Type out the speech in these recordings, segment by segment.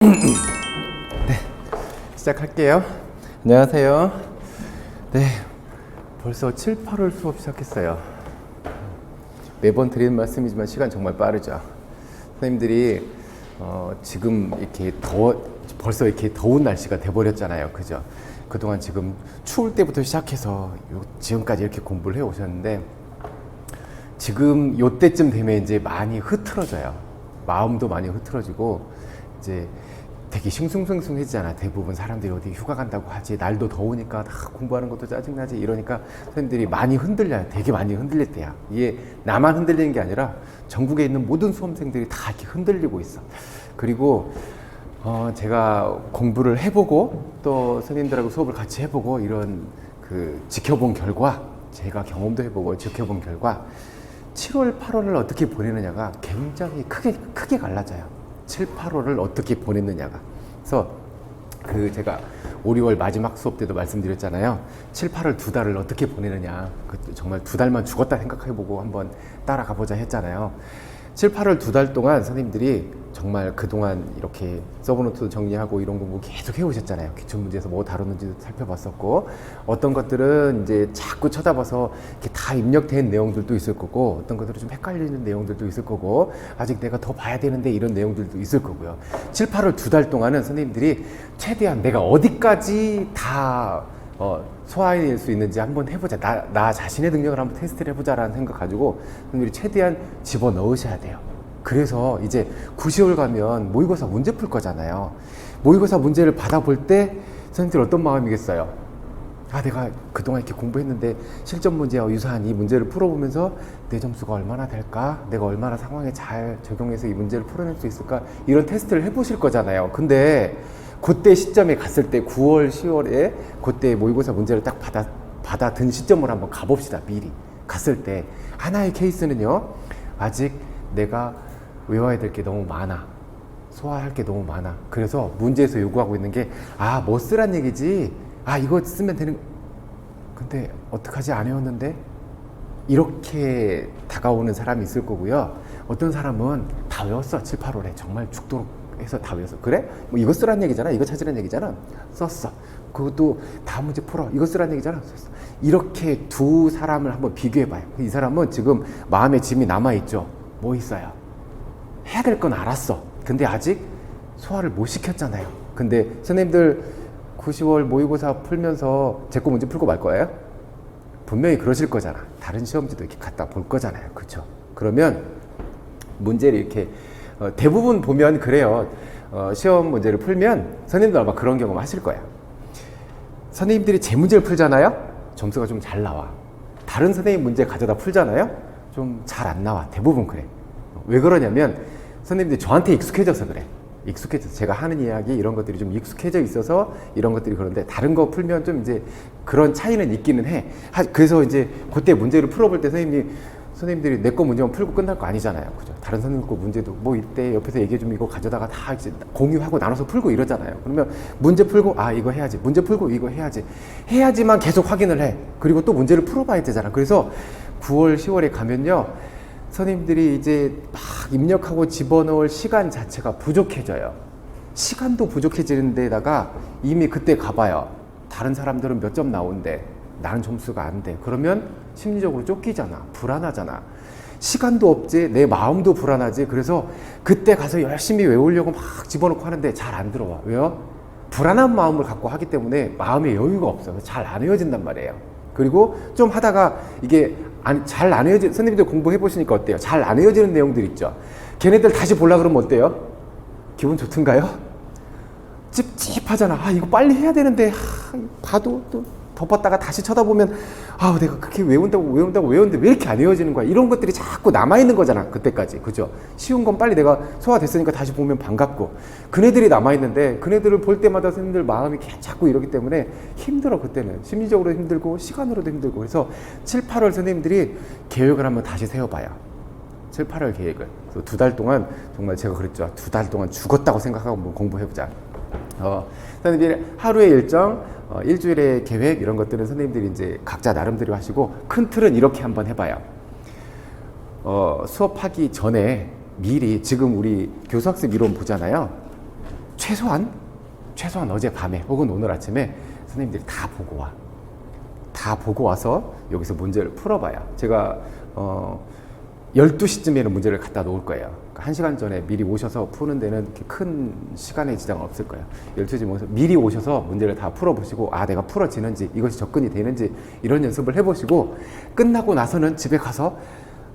네, 시작할게요. 안녕하세요. 네, 벌써 7, 8월 수업 시작했어요. 매번 드리는 말씀이지만 시간 정말 빠르죠. 선생님들이 지금 이렇게 벌써 이렇게 더운 날씨가 돼버렸잖아요. 그죠? 그동안 지금 추울 때부터 시작해서 지금까지 이렇게 공부를 해 오셨는데 지금 요때쯤 되면 이제 많이 흐트러져요. 마음도 많이 흐트러지고 이제 되게 싱숭생숭해지잖아. 대부분 사람들이 어디 휴가 간다고 하지, 날도 더우니까 공부하는 것도 짜증나지 이러니까 선생님들이 많이 흔들려요. 되게 많이 흔들릴 때야. 이게 나만 흔들리는 게 아니라 전국에 있는 모든 수험생들이 다 이렇게 흔들리고 있어. 그리고 제가 공부를 해보고 또 선생님들하고 수업을 같이 해보고 이런 지켜본 결과, 제가 경험도 해보고 지켜본 결과 7월, 8월을 어떻게 보내느냐가 굉장히 크게 갈라져요. 7, 8월을 어떻게 보냈느냐가. 그래서 제가 5, 6월 마지막 수업 때도 말씀드렸잖아요. 7, 8월 두 달을 어떻게 보내느냐. 정말 두 달만 죽었다 생각해보고 한번 따라가 보자 했잖아요. 7, 8월 두 달 동안 선생님들이 정말 그동안 이렇게 서브노트도 정리하고 이런 공부 계속 해오셨잖아요. 기출문제에서 뭐 다뤘는지도 살펴봤었고, 어떤 것들은 이제 자꾸 쳐다봐서 이렇게 다 입력된 내용들도 있을 거고, 어떤 것들은 좀 헷갈리는 내용들도 있을 거고, 아직 내가 더 봐야 되는데 이런 내용들도 있을 거고요. 7, 8월 두 달 동안은 선생님들이 최대한 내가 어디까지 다 소화해낼 수 있는지 한번 해보자. 나 자신의 능력을 한번 테스트를 해보자라는 생각 가지고 선생님들이 최대한 집어넣으셔야 돼요. 그래서 이제 9, 10월 가면 모의고사 문제 풀 거잖아요. 모의고사 문제를 받아볼 때 선생님들 어떤 마음이겠어요? 내가 그동안 이렇게 공부했는데 실전 문제와 유사한 이 문제를 풀어보면서 내 점수가 얼마나 될까? 내가 얼마나 상황에 잘 적용해서 이 문제를 풀어낼 수 있을까? 이런 테스트를 해보실 거잖아요. 근데 그때 시점에 갔을 때 9월, 10월에 그때 모의고사 문제를 딱 받아든 시점을 한번 가봅시다. 미리 갔을 때 하나의 케이스는요, 아직 내가 외워야 될 게 너무 많아, 소화할 게 너무 많아. 그래서 문제에서 요구하고 있는 게 뭐 쓰란 얘기지, 이거 쓰면 되는, 근데 어떡하지, 안 외웠는데, 이렇게 다가오는 사람이 있을 거고요. 어떤 사람은 다 외웠어. 7, 8월에 정말 죽도록 해서 다 외웠어. 그래? 뭐 이거 쓰란 얘기잖아, 이거 찾으란 얘기잖아, 썼어. 그것도 다음 문제 풀어, 이거 쓰란 얘기잖아, 썼어. 이렇게 두 사람을 한번 비교해봐요. 이 사람은 지금 마음에 짐이 남아있죠. 뭐 있어요? 해야 될 건 알았어. 근데 아직 소화를 못 시켰잖아요. 근데 선생님들 9, 10월 모의고사 풀면서 제 거 문제 풀고 말 거예요? 분명히 그러실 거잖아. 다른 시험지도 이렇게 갖다 볼 거잖아요. 그렇죠? 그러면 문제를 이렇게 대부분 보면 그래요. 시험 문제를 풀면 선생님들 아마 그런 경험 하실 거예요. 선생님들이 제 문제를 풀잖아요. 점수가 좀 잘 나와. 다른 선생님 문제 가져다 풀잖아요. 좀 잘 안 나와. 대부분 그래. 왜 그러냐면 선생님들이 저한테 익숙해져서 그래. 익숙해져서 제가 하는 이야기 이런 것들이 좀 익숙해져 있어서 이런 것들이 그런데, 다른 거 풀면 좀 이제 그런 차이는 있기는 해. 그래서 이제 그때 문제를 풀어볼 때 선생님들이 내 거 문제만 풀고 끝날 거 아니잖아요. 그죠? 다른 선생님 거 문제도 뭐 이때 옆에서 얘기해주면 이거 가져다가 다 이제 공유하고 나눠서 풀고 이러잖아요. 그러면 문제 풀고 이거 해야지, 문제 풀고 이거 해야지만 계속 확인을 해. 그리고 또 문제를 풀어봐야 되잖아. 그래서 9월, 10월에 가면요, 선생님들이 이제 막 입력하고 집어넣을 시간 자체가 부족해져요. 시간도 부족해지는 데다가 이미 그때 가봐요. 다른 사람들은 몇 점 나온대. 나는 점수가 안 돼. 그러면 심리적으로 쫓기잖아. 불안하잖아. 시간도 없지, 내 마음도 불안하지. 그래서 그때 가서 열심히 외우려고 막 집어넣고 하는데 잘 안 들어와. 왜요? 불안한 마음을 갖고 하기 때문에 마음의 여유가 없어. 잘 안 외워진단 말이에요. 그리고 좀 하다가 이게 잘 안 외워진, 선생님들 공부해 보시니까 어때요? 잘 안 외워지는 내용들 있죠. 걔네들 다시 보려 그러면 어때요? 기분 좋던가요? 찝찝하잖아. 이거 빨리 해야 되는데 봐도 또 덮었다가 다시 쳐다보면 내가 그렇게 외운다고 왜 이렇게 안 외워지는 거야? 이런 것들이 자꾸 남아있는 거잖아. 그때까지. 그죠? 쉬운 건 빨리 내가 소화됐으니까 다시 보면 반갑고, 그네들이 남아있는데 그네들을 볼 때마다 선생님들 마음이 자꾸 이러기 때문에 힘들어. 그때는 심리적으로 힘들고 시간으로도 힘들고. 그래서 7, 8월 선생님들이 계획을 한번 다시 세워봐요. 7, 8월 계획을. 그래서 두 달 동안 정말 제가 그랬죠. 두 달 동안 죽었다고 생각하고 한번 공부해보자. 선생님들이 하루의 일정, 일주일의 계획, 이런 것들은 선생님들이 이제 각자 나름대로 하시고, 큰 틀은 이렇게 한번 해봐요. 수업하기 전에 미리, 지금 우리 교수학습 이론 보잖아요. 최소한 어제 밤에 혹은 오늘 아침에 선생님들이 다 보고 와. 다 보고 와서 여기서 문제를 풀어봐야. 제가 12시쯤에는 문제를 갖다 놓을 거예요. 1시간 전에 미리 오셔서 푸는 데는 그렇게 큰 시간의 지장은 없을 거예요. 12시쯤에 오셔서 미리 오셔서 문제를 다 풀어보시고, 아, 내가 풀어지는지, 이것이 접근이 되는지, 이런 연습을 해보시고, 끝나고 나서는 집에 가서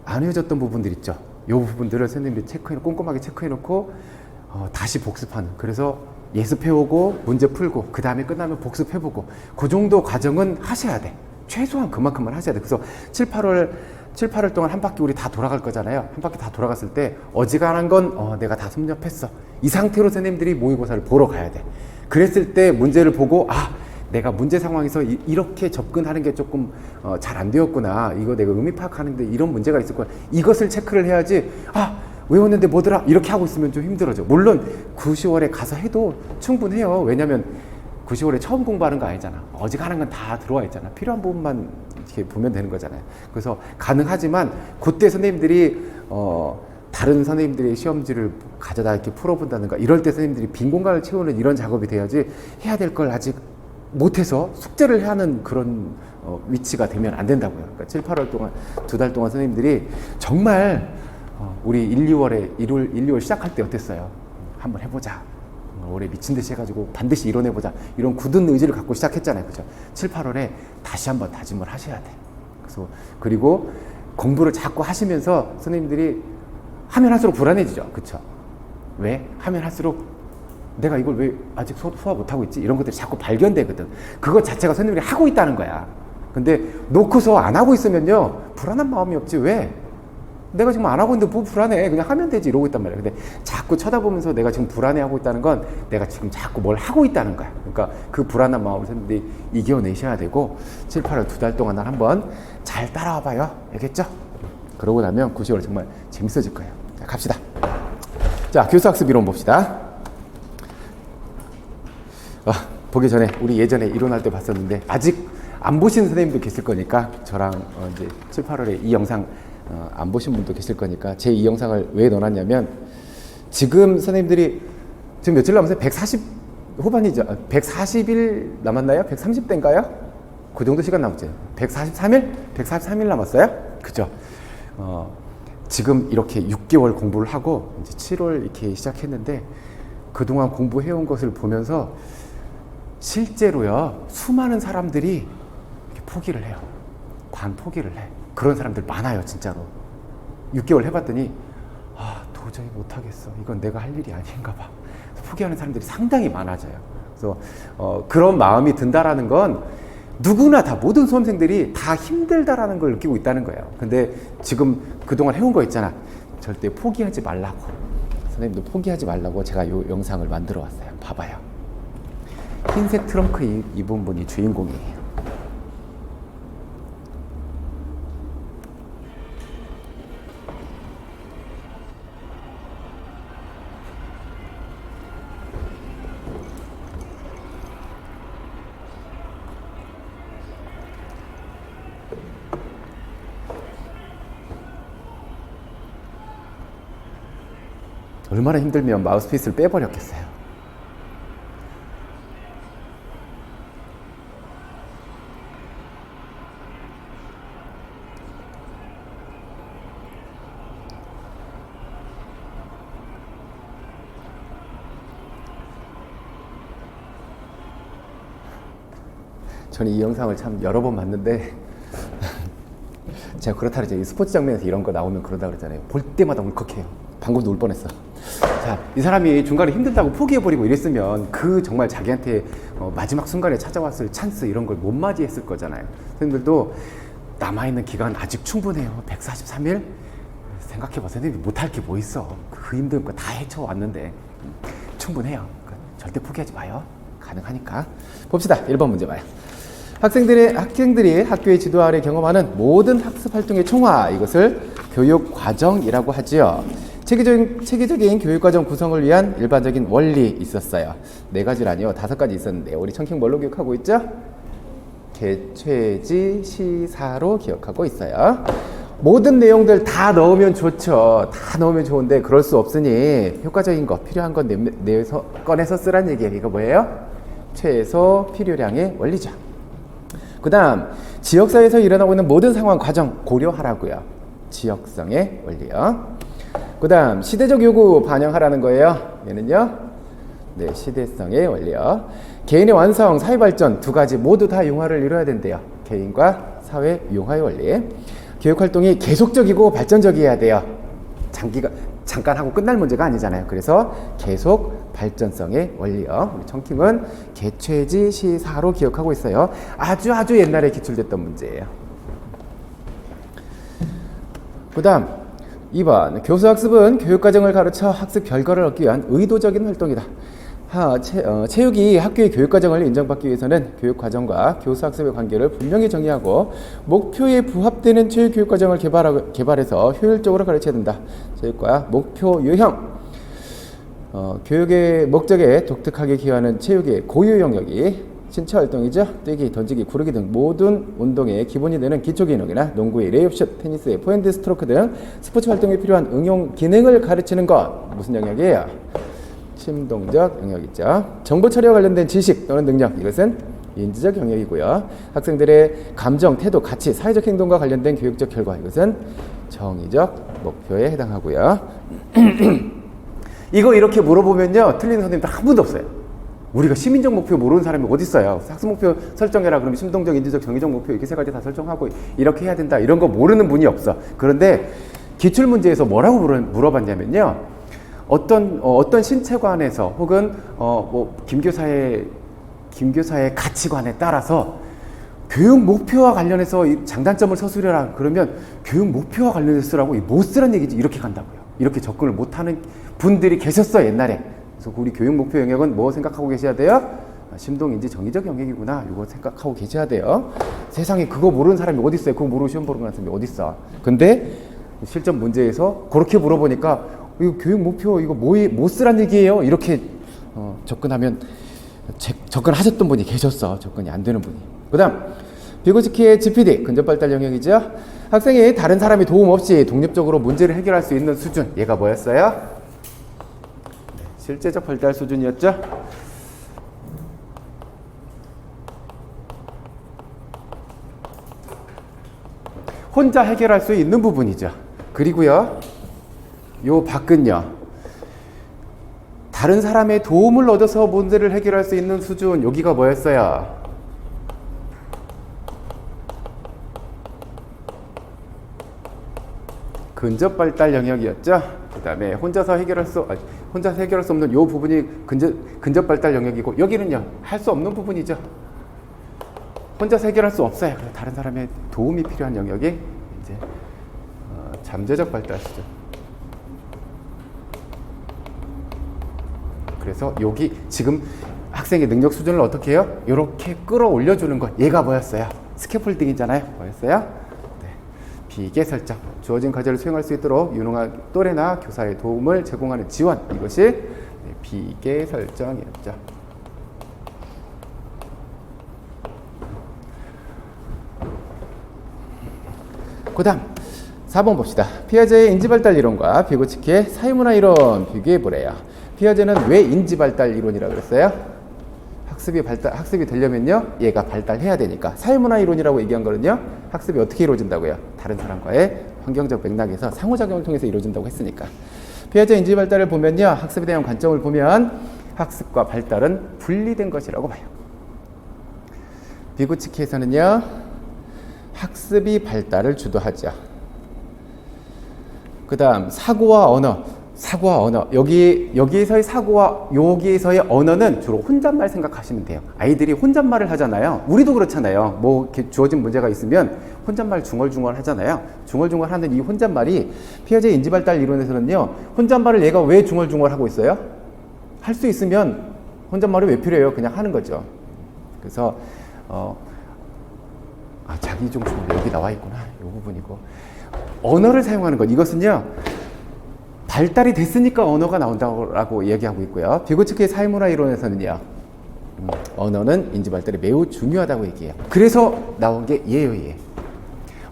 안 외워졌던 부분들 있죠. 이 부분들을 선생님들이 꼼꼼하게 체크해놓고 다시 복습하는. 그래서 예습해오고 문제 풀고 그 다음에 끝나면 복습해보고, 그 정도 과정은 하셔야 돼. 최소한 그만큼만 하셔야 돼. 그래서 7, 8월 동안 한 바퀴 우리 다 돌아갈 거잖아요. 한 바퀴 다 돌아갔을 때 어지간한 건 내가 다 섭렵했어. 이 상태로 선생님들이 모의고사를 보러 가야 돼. 그랬을 때 문제를 보고, 아, 내가 문제 상황에서 이렇게 접근하는 게 조금 잘 안 되었구나. 이거 내가 의미 파악하는데 이런 문제가 있었구나. 이것을 체크를 해야지, 아, 외웠는데 뭐더라? 이렇게 하고 있으면 좀 힘들어져. 물론 9, 10월에 가서 해도 충분해요. 왜냐면 9, 10월에 처음 공부하는 거 아니잖아. 어지간한 건 다 들어와 있잖아. 필요한 부분만 이렇게 보면 되는 거잖아요. 그래서 가능하지만 그때 선생님들이 다른 선생님들의 시험지를 가져다 이렇게 풀어본다든가 이럴 때 선생님들이 빈 공간을 채우는 이런 작업이 돼야지, 해야 될 걸 아직 못해서 숙제를 하는 그런 위치가 되면 안 된다고요. 그러니까 7, 8월 동안 2달 동안 선생님들이 정말 우리 1, 2월 시작할 때 어땠어요? 한번 해보자. 올해 미친 듯이 해가지고 반드시 이뤄내보자. 이런 굳은 의지를 갖고 시작했잖아요. 그죠? 7, 8월에 다시 한번 다짐을 하셔야 돼. 그리고 공부를 자꾸 하시면서 선생님들이 하면 할수록 불안해지죠. 그쵸? 왜? 하면 할수록 내가 이걸 왜 아직 소화 못하고 있지? 이런 것들이 자꾸 발견되거든. 그것 자체가 선생님들이 하고 있다는 거야. 근데 놓고서 안 하고 있으면요, 불안한 마음이 없지. 왜? 내가 지금 안 하고 있는데 뭐 불안해. 그냥 하면 되지. 이러고 있단 말이야. 근데 자꾸 쳐다보면서 내가 지금 불안해하고 있다는 건 내가 지금 자꾸 뭘 하고 있다는 거야. 그러니까 그 불안한 마음을 선생님들이 이겨내셔야 되고, 7, 8월 2달 동안 한번 잘 따라와 봐요. 알겠죠? 그러고 나면 9, 10월 정말 재밌어질 거예요. 자, 갑시다. 자, 교수학습 이론 봅시다. 보기 전에 우리 예전에 이론할 때 봤었는데 아직 안 보신 선생님도 계실 거니까, 저랑 이제 7, 8월에 이 영상 안 보신 분도 계실 거니까 제 이 영상을 왜 넣어놨냐면, 지금 선생님들이 지금 며칠 남았어요? 140 후반이죠. 140일 남았나요? 130대인가요? 그 정도 시간 남았죠. 143일? 143일 남았어요? 그죠? 지금 이렇게 6개월 공부를 하고 이제 7월 이렇게 시작했는데, 그동안 공부해온 것을 보면서 실제로요, 수많은 사람들이 이렇게 포기를 해요. 포기를 해. 그런 사람들 많아요, 진짜로. 6개월 해봤더니, 아, 도저히 못하겠어. 이건 내가 할 일이 아닌가 봐. 포기하는 사람들이 상당히 많아져요. 그래서 그런 마음이 든다라는 건 누구나 다, 모든 수험생들이 다 힘들다라는 걸 느끼고 있다는 거예요. 근데 지금 그동안 해온 거 있잖아. 절대 포기하지 말라고. 선생님도 포기하지 말라고 제가 이 영상을 만들어 왔어요. 봐봐요. 흰색 트렁크 입은 분이 주인공이에요. 얼마나 힘들면 마우스피스를 빼버렸겠어요. 저는 이 영상을 참 여러 번 봤는데 제가 그렇다 그러죠. 이 스포츠 장면에서 이런 거 나오면 그러다 그러잖아요. 볼 때마다 울컥해요. 방금도 울 뻔했어. 자, 이 사람이 중간에 힘들다고 포기해버리고 이랬으면 그 정말 자기한테 마지막 순간에 찾아왔을 찬스 이런 걸 못 맞이했을 거잖아요. 선생님들도 남아있는 기간 아직 충분해요. 143일? 생각해봐. 선생님이 못할 게 뭐 있어. 그 힘든 거 다 헤쳐왔는데 충분해요. 그러니까 절대 포기하지 마요. 가능하니까. 봅시다. 1번 문제 봐요. 학생들이 학교의 지도 아래 경험하는 모든 학습 활동의 총화, 이것을 교육과정이라고 하지요. 체계적인 교육과정 구성을 위한 일반적인 원리 있었어요. 4가지라니요. 5가지 있었는데 우리 청킹 뭘로 기억하고 있죠? 개최지 시사로 기억하고 있어요. 모든 내용들 다 넣으면 좋죠. 다 넣으면 좋은데 그럴 수 없으니 효과적인 거, 필요한 건 내서 꺼내서 쓰란 얘기예요. 이거 뭐예요? 최소 필요량의 원리죠. 그 다음 지역사회에서 일어나고 있는 모든 상황, 과정 고려하라고요. 지역성의 원리요. 그 다음 시대적 요구 반영하라는 거예요. 얘는요, 네, 시대성의 원리요. 개인의 완성, 사회 발전 두 가지 모두 다 융화를 이뤄야 된대요. 개인과 사회 융화의 원리. 교육 활동이 계속적이고 발전적이어야 돼요. 잠깐 하고 끝날 문제가 아니잖아요. 그래서 계속 발전성의 원리요. 우리 청킹은 개최지 시사로 기억하고 있어요. 아주 옛날에 기출됐던 문제예요. 그 다음 2번 교수학습은 교육과정을 가르쳐 학습 결과를 얻기 위한 의도적인 활동이다. 체육이 학교의 교육과정을 인정받기 위해서는 교육과정과 교수학습의 관계를 분명히 정의하고 목표에 부합되는 체육교육과정을 개발해서 효율적으로 가르쳐야 된다. 체육과 목표 유형, 교육의 목적에 독특하게 기여하는 체육의 고유 영역이 신체활동이죠. 뛰기, 던지기, 구르기 등 모든 운동의 기본이 되는 기초기능이나 농구의 레이업슛, 테니스의 포핸드 스트로크 등 스포츠 활동에 필요한 응용 기능을 가르치는 것. 무슨 영역이에요? 심동적 영역이죠. 정보 처리와 관련된 지식 또는 능력, 이것은 인지적 영역이고요. 학생들의 감정, 태도, 가치, 사회적 행동과 관련된 교육적 결과, 이것은 정의적 목표에 해당하고요. 이거 이렇게 물어보면요, 틀리는 선생님들 한 분도 없어요. 우리가 시민적 목표 모르는 사람이 어디 있어요? 학습 목표 설정해라 그러면 심동적, 인지적, 정의적 목표 이렇게 세 가지 다 설정하고 이렇게 해야 된다, 이런 거 모르는 분이 없어. 그런데 기출 문제에서 뭐라고 물어봤냐면요, 어떤 신체관에서 혹은 김 교사의 가치관에 따라서 교육 목표와 관련해서 장단점을 서술해라 그러면 교육 목표와 관련해서 쓰라고 못 쓰란 얘기지, 이렇게 간다고요. 이렇게 접근을 못하는 분들이 계셨어, 옛날에. 그래서 우리 교육 목표 영역은 뭐 생각하고 계셔야 돼요? 심동인지 정의적 영역이구나, 이거 생각하고 계셔야 돼요. 세상에 그거 모르는 사람이 어디 있어요? 그거 모르고 시험 보러 가는 사람이 어디 있어? 근데 실전 문제에서 그렇게 물어보니까 이거 교육 목표 이거 뭐 쓰란 얘기예요? 이렇게 접근하면 접근하셨던 분이 계셨어. 접근이 안 되는 분이. 그 다음 비고치키의 GPD, 근접발달 영역이죠. 학생이 다른 사람의 도움 없이 독립적으로 문제를 해결할 수 있는 수준, 얘가 뭐였어요? 실제적 발달 수준이었죠. 혼자 해결할 수 있는 부분이죠. 그리고요, 요 밖은요, 다른 사람의 도움을 얻어서 문제를 해결할 수 있는 수준, 여기가 뭐였어요? 근접 발달 영역이었죠. 그 다음에 혼자서 해결할 수 없는 요 부분이 근접 발달 영역이고, 여기는요, 할 수 없는 부분이죠. 혼자서 해결할 수 없어요. 다른 사람의 도움이 필요한 영역이 이제 잠재적 발달 수준. 그래서 여기 지금 학생의 능력 수준을 어떻게 해요? 이렇게 끌어올려 주는 것. 얘가 뭐였어요? 스캐폴딩이잖아요. 뭐였어요? 네. 비계 설정. 주어진 과제를 수행할 수 있도록 유능한 또래나 교사의 도움을 제공하는 지원. 이것이 비계 설정이었죠. 그 다음 4번 봅시다. 피아제의 인지발달 이론과 비고치키의 사회문화 이론 비교해보래요. 피아제는 왜 인지발달 이론이라고 그랬어요? 학습이 되려면요, 얘가 발달해야 되니까. 사회문화 이론이라고 얘기한 거는요, 학습이 어떻게 이루어진다고요? 다른 사람과의 환경적 맥락에서 상호작용을 통해서 이루어진다고 했으니까. 피아제 인지발달을 보면요, 학습에 대한 관점을 보면 학습과 발달은 분리된 것이라고 봐요. 비고치키에서는요, 학습이 발달을 주도하죠. 그 다음 사고와 언어. 여기에서의 사고와 여기에서의 언어는 주로 혼잣말 생각하시면 돼요. 아이들이 혼잣말을 하잖아요. 우리도 그렇잖아요. 뭐 이렇게 주어진 문제가 있으면 혼잣말 중얼중얼 하잖아요. 중얼중얼 하는 이 혼잣말이 피아제 인지발달 이론에서는요, 혼잣말을 얘가 왜 중얼중얼 하고 있어요? 할 수 있으면 혼잣말이 왜 필요해요? 그냥 하는 거죠. 그래서 자기중 중얼 여기 나와 있구나. 이 부분이고, 언어를 사용하는 것, 이것은요, 발달이 됐으니까 언어가 나온다고 얘기하고 있고요. 비고치키의 사회문화 이론에서는요, 언어는 인지 발달에 매우 중요하다고 얘기해요. 그래서 나온 게 얘예요, 얘.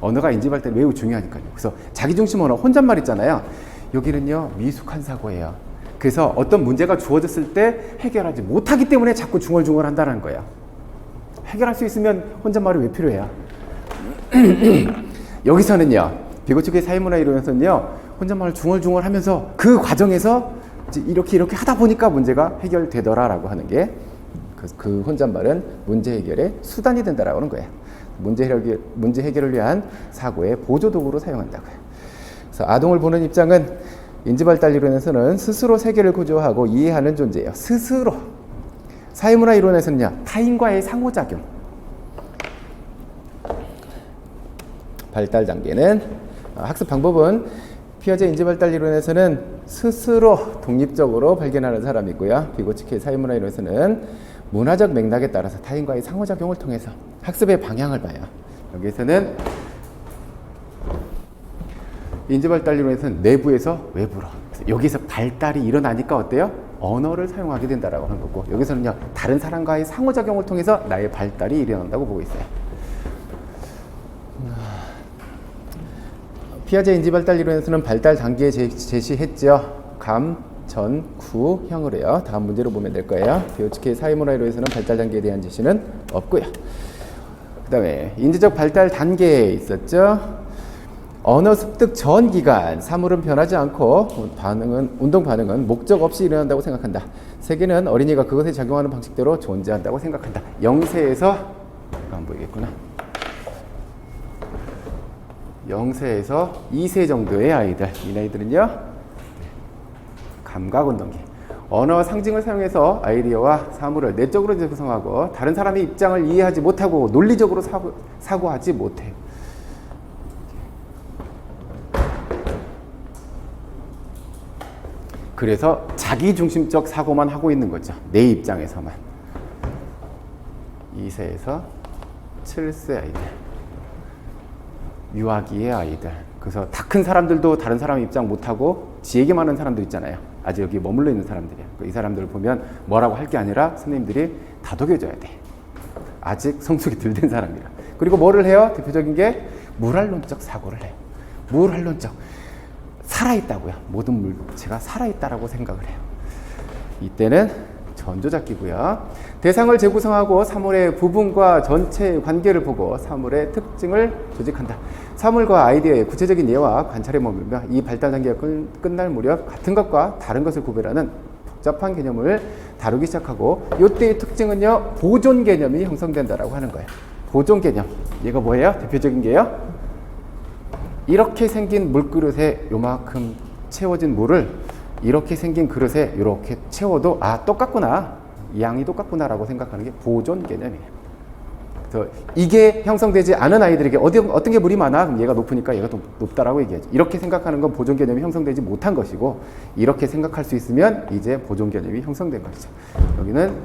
언어가 인지 발달이 매우 중요하니까요. 그래서 자기중심 언어, 혼잣말 있잖아요. 여기는요, 미숙한 사고예요. 그래서 어떤 문제가 주어졌을 때 해결하지 못하기 때문에 자꾸 중얼중얼 한다는 거예요. 해결할 수 있으면 혼잣말이 왜 필요해요? 여기서는요, 비고치크의 사회문화 이론에서는요, 혼잣말을 중얼중얼 하면서 그 과정에서 이렇게 하다 보니까 문제가 해결되더라라고 하는 게 그 혼잣말은 문제 해결의 수단이 된다라고 하는 거예요. 문제 해결을 위한 사고의 보조 도구로 사용한다고요. 그래서 아동을 보는 입장은 인지발달 이론에서는 스스로 세계를 구조하고 이해하는 존재예요. 스스로. 사회문화 이론에서는요, 타인과의 상호작용. 발달 단계는 학습 방법은 피아제 인지발달 이론에서는 스스로 독립적으로 발견하는 사람이고요. 비고치크의 사회문화 이론에서는 문화적 맥락에 따라서 타인과의 상호작용을 통해서 학습의 방향을 봐요. 여기에서는 인지발달 이론에서는 내부에서 외부로. 여기서 발달이 일어나니까 어때요? 언어를 사용하게 된다라고 하는 거고, 여기서는요, 다른 사람과의 상호작용을 통해서 나의 발달이 일어난다고 보고 있어요. 피아제 인지발달 이론에서는 발달 단계 제시했죠. 감, 전, 구, 형을 해요. 다음 문제로 보면 될 거예요. 비고치크의 사회문화 이론에서는 발달 단계에 대한 제시는 없고요. 그 다음에 인지적 발달 단계에 있었죠. 언어 습득 전 기간, 사물은 변하지 않고 운동 반응은 목적 없이 일어난다고 생각한다. 세계는 어린이가 그것에 작용하는 방식대로 존재한다고 생각한다. 0세에서 안 보이겠구나. 0세에서 2세 정도의 아이들, 이 나이들은요, 감각운동기, 언어와 상징을 사용해서 아이디어와 사물을 내적으로 구성하고 다른 사람의 입장을 이해하지 못하고 논리적으로 사고하지 못해요. 그래서 자기중심적 사고만 하고 있는 거죠. 내 입장에서만. 2세에서 7세 아이들, 유아기의 아이들. 그래서 다 큰 사람들도 다른 사람 입장 못하고 지 얘기만 하는 사람들 있잖아요. 아직 여기 머물러 있는 사람들이야. 이 사람들을 보면 뭐라고 할 게 아니라 선생님들이 다독여줘야 돼. 아직 성숙이 덜 된 사람이라. 그리고 뭐를 해요? 대표적인 게 물활론적 사고를 해요. 물활론적. 살아있다고요. 모든 물체가 살아있다라고 생각을 해요. 이때는 전조잡기고요. 대상을 재구성하고 사물의 부분과 전체의 관계를 보고 사물의 특징을 조직한다. 사물과 아이디어의 구체적인 예와 관찰에 머물며 이 발달 단계가 끝날 무렵 같은 것과 다른 것을 구별하는 복잡한 개념을 다루기 시작하고, 이때의 특징은요, 보존 개념이 형성된다라고 하는 거예요. 보존 개념. 얘가 뭐예요? 대표적인 게요, 이렇게 생긴 물그릇에 요만큼 채워진 물을 이렇게 생긴 그릇에 이렇게 채워도 똑같구나, 양이 똑같구나 라고 생각하는 게 보존 개념이에요. 그래서 이게 형성되지 않은 아이들에게 어떤 게 물이 많아? 그럼 얘가 높으니까 얘가 더 높다라고 얘기하죠. 이렇게 생각하는 건 보존 개념이 형성되지 못한 것이고, 이렇게 생각할 수 있으면 이제 보존 개념이 형성된 것이죠. 여기는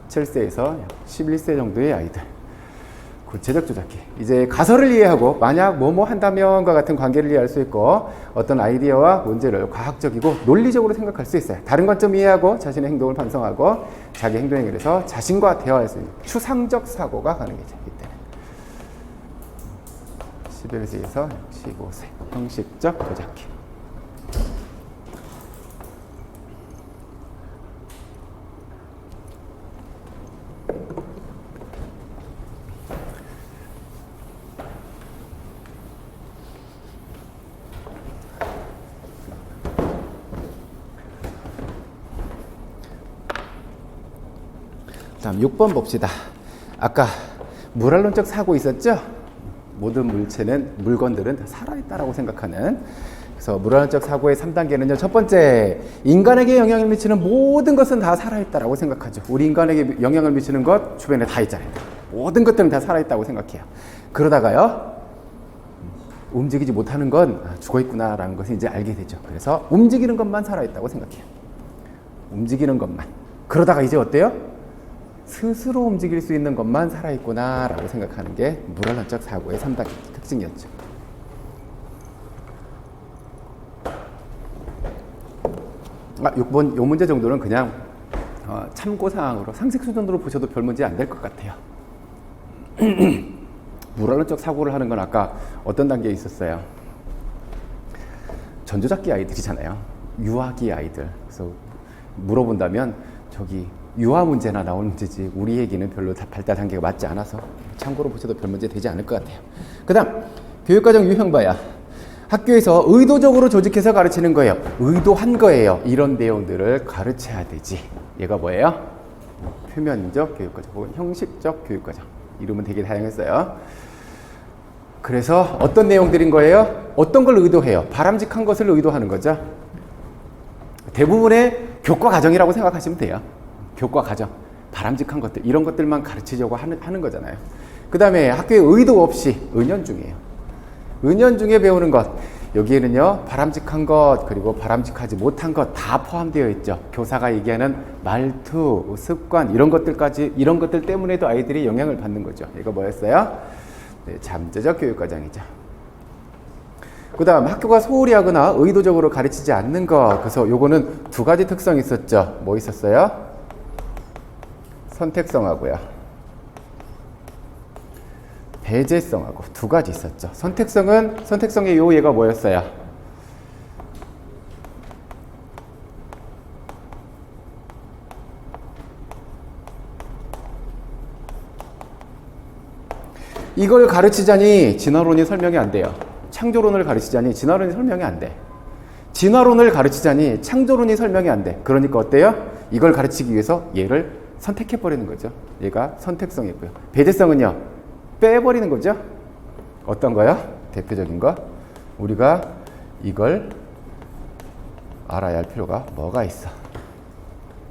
7세에서 11세 정도의 아이들. 구체적 조작기. 이제 가설을 이해하고 만약 뭐뭐 한다면과 같은 관계를 이해할 수 있고, 어떤 아이디어와 문제를 과학적이고 논리적으로 생각할 수 있어요. 다른 관점 이해하고 자신의 행동을 반성하고 자기 행동에 의해서 자신과 대화할 수 있는 추상적 사고가 가능해져. 이때는 11세에서 15세 형식적 조작기. 다음 6번 봅시다. 아까 물활론적 사고 있었죠? 모든 물건들은 다 살아있다라고 생각하는. 그래서 물활론적 사고의 3단계는요. 첫 번째, 인간에게 영향을 미치는 모든 것은 다 살아있다라고 생각하죠. 우리 인간에게 영향을 미치는 것 주변에 다 있잖아요. 모든 것들은 다 살아있다고 생각해요. 그러다가요, 움직이지 못하는 건 죽어있구나라는 것을 이제 알게 되죠. 그래서 움직이는 것만 살아있다고 생각해요. 움직이는 것만. 그러다가 이제 어때요? 스스로 움직일 수 있는 것만 살아있구나 라고 생각하는 게 물활론적 사고의 3단계 특징이었죠. 요 문제 정도는 그냥 참고사항으로 상식 수준으로 보셔도 별 문제 안 될 것 같아요. 물언론적 사고를 하는 건 아까 어떤 단계에 있었어요? 전조작기 아이들이잖아요. 유아기 아이들. 그래서 물어본다면 저기 유아 문제나 나오는 문제지 우리 얘기는 별로 발달 단계가 맞지 않아서 참고로 보셔도 별 문제 되지 않을 것 같아요. 그 다음 교육과정 유형 봐야 학교에서 의도적으로 조직해서 가르치는 거예요. 의도한 거예요. 이런 내용들을 가르쳐야 되지. 얘가 뭐예요? 표면적 교육과정 혹은 형식적 교육과정. 이름은 되게 다양했어요. 그래서 어떤 내용들인 거예요? 어떤 걸 의도해요? 바람직한 것을 의도하는 거죠. 대부분의 교과 과정이라고 생각하시면 돼요. 교과 과정, 바람직한 것들, 이런 것들만 가르치려고 하는 거잖아요. 그 다음에 학교에 의도 없이 은연중이에요. 은연중에 배우는 것. 여기에는요, 바람직한 것, 그리고 바람직하지 못한 것 다 포함되어 있죠. 교사가 얘기하는 말투, 습관, 이런 것들까지, 이런 것들 때문에도 아이들이 영향을 받는 거죠. 이거 뭐였어요? 네, 잠재적 교육과정이죠. 그 다음 학교가 소홀히 하거나 의도적으로 가르치지 않는 것. 그래서 요거는 두 가지 특성이 있었죠. 뭐 있었어요? 선택성하고요. 배제성하고 두 가지 있었죠. 선택성의 요 얘가 뭐였어요? 이걸 가르치자니 진화론이 설명이 안 돼요. 창조론을 가르치자니 진화론이 설명이 안 돼. 진화론을 가르치자니 창조론이 설명이 안 돼. 그러니까 어때요? 이걸 가르치기 위해서 얘를 선택해버리는 거죠. 얘가 선택성이고요. 배제성은요, 빼버리는 거죠. 어떤 거요? 대표적인 거. 우리가 이걸 알아야 할 필요가 뭐가 있어.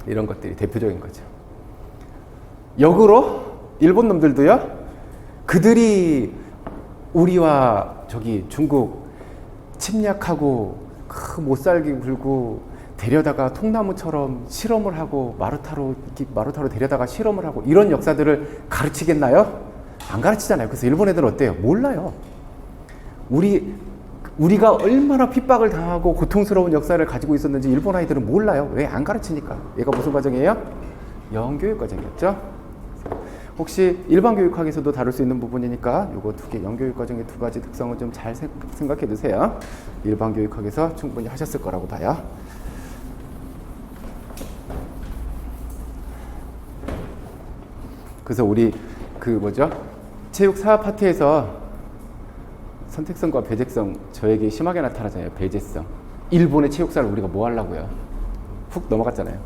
이런 것들이 대표적인 거죠. 역으로 일본 놈들도요, 그들이 우리와 저기 중국 침략하고 못살게 굴고 데려다가 통나무처럼 실험을 하고 마루타로 데려다가 실험을 하고 이런 역사들을 가르치겠나요? 안 가르치잖아요. 그래서 일본 애들은 어때요? 몰라요. 우리가 얼마나 핍박을 당하고 고통스러운 역사를 가지고 있었는지 일본 아이들은 몰라요. 왜? 안 가르치니까. 얘가 무슨 과정이에요? 영교육 과정이었죠. 혹시 일반 교육학에서도 다룰 수 있는 부분이니까 요거 두 개, 영교육 과정의 두 가지 특성을 좀 잘 생각해 두세요. 일반 교육학에서 충분히 하셨을 거라고 봐요. 그래서 우리 체육 사업 파트에서 선택성과 배제성 저에게 심하게 나타나잖아요. 배제성. 일본의 체육사를 우리가 뭐 하려고요? 훅 넘어갔잖아요.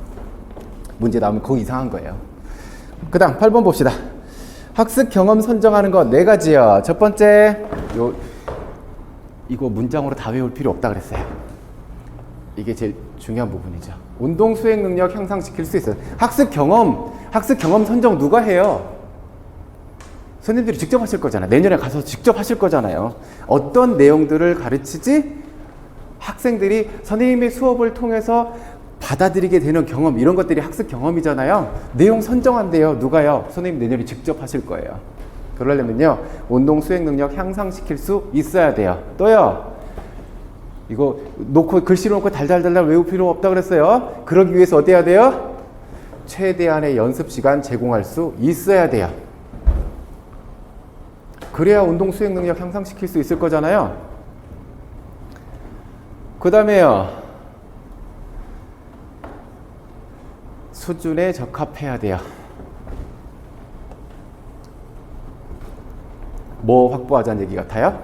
문제 나오면 그거 이상한 거예요. 그 다음 8번 봅시다. 학습 경험 선정하는 거 4가지요. 첫 번째, 이거 문장으로 다 외울 필요 없다 그랬어요. 이게 제일 중요한 부분이죠. 운동 수행 능력 향상시킬 수 있어요. 학습 경험 선정 누가 해요? 선생님들이 직접 하실 거잖아요. 내년에 가서 직접 하실 거잖아요. 어떤 내용들을 가르치지? 학생들이 선생님의 수업을 통해서 받아들이게 되는 경험, 이런 것들이 학습 경험이잖아요. 내용 선정한대요. 누가요? 선생님 내년에 직접 하실 거예요. 그러려면요, 운동 수행 능력 향상시킬 수 있어야 돼요. 또요, 이거 글씨로 놓고 달달달달 외울 필요 없다 그랬어요. 그러기 위해서 어때야 돼요? 최대한의 연습 시간 제공할 수 있어야 돼요. 그래야 운동 수행 능력 향상시킬 수 있을 거잖아요. 그 다음에요, 수준에 적합해야 돼요. 뭐 확보하자는 얘기 같아요?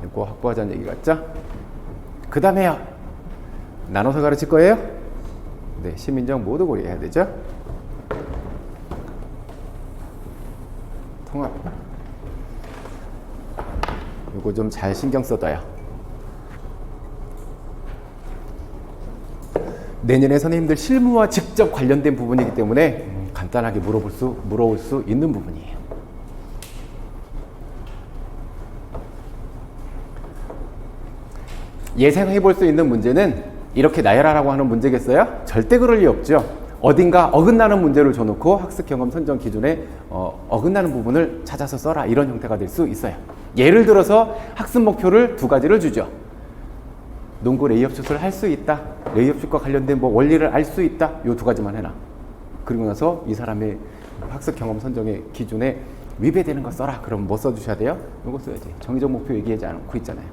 이거 확보하자는 얘기 같죠? 그 다음에요, 나눠서 가르칠 거예요? 네, 시민적 모두 고려해야 되죠? 통합. 이거 좀 잘 신경 써둬요. 내년에 선생님들 실무와 직접 관련된 부분이기 때문에 간단하게 물어볼 수 있는 부분이에요. 예상해 볼 수 있는 문제는 이렇게 나열하라고 하는 문제겠어요? 절대 그럴 리 없죠. 어딘가 어긋나는 문제를 줘놓고 학습 경험 선정 기준에 어긋나는 부분을 찾아서 써라, 이런 형태가 될 수 있어요. 예를 들어서 학습 목표를 2가지를 주죠. 농구 레이업슛을 할 수 있다. 레이업슛과 관련된 원리를 알 수 있다. 요 2가지만 해놔. 그리고 나서 이 사람의 학습 경험 선정의 기준에 위배되는 거 써라. 그럼 뭐 써주셔야 돼요? 이거 써야지. 정의적 목표 얘기하지 않고 있잖아요.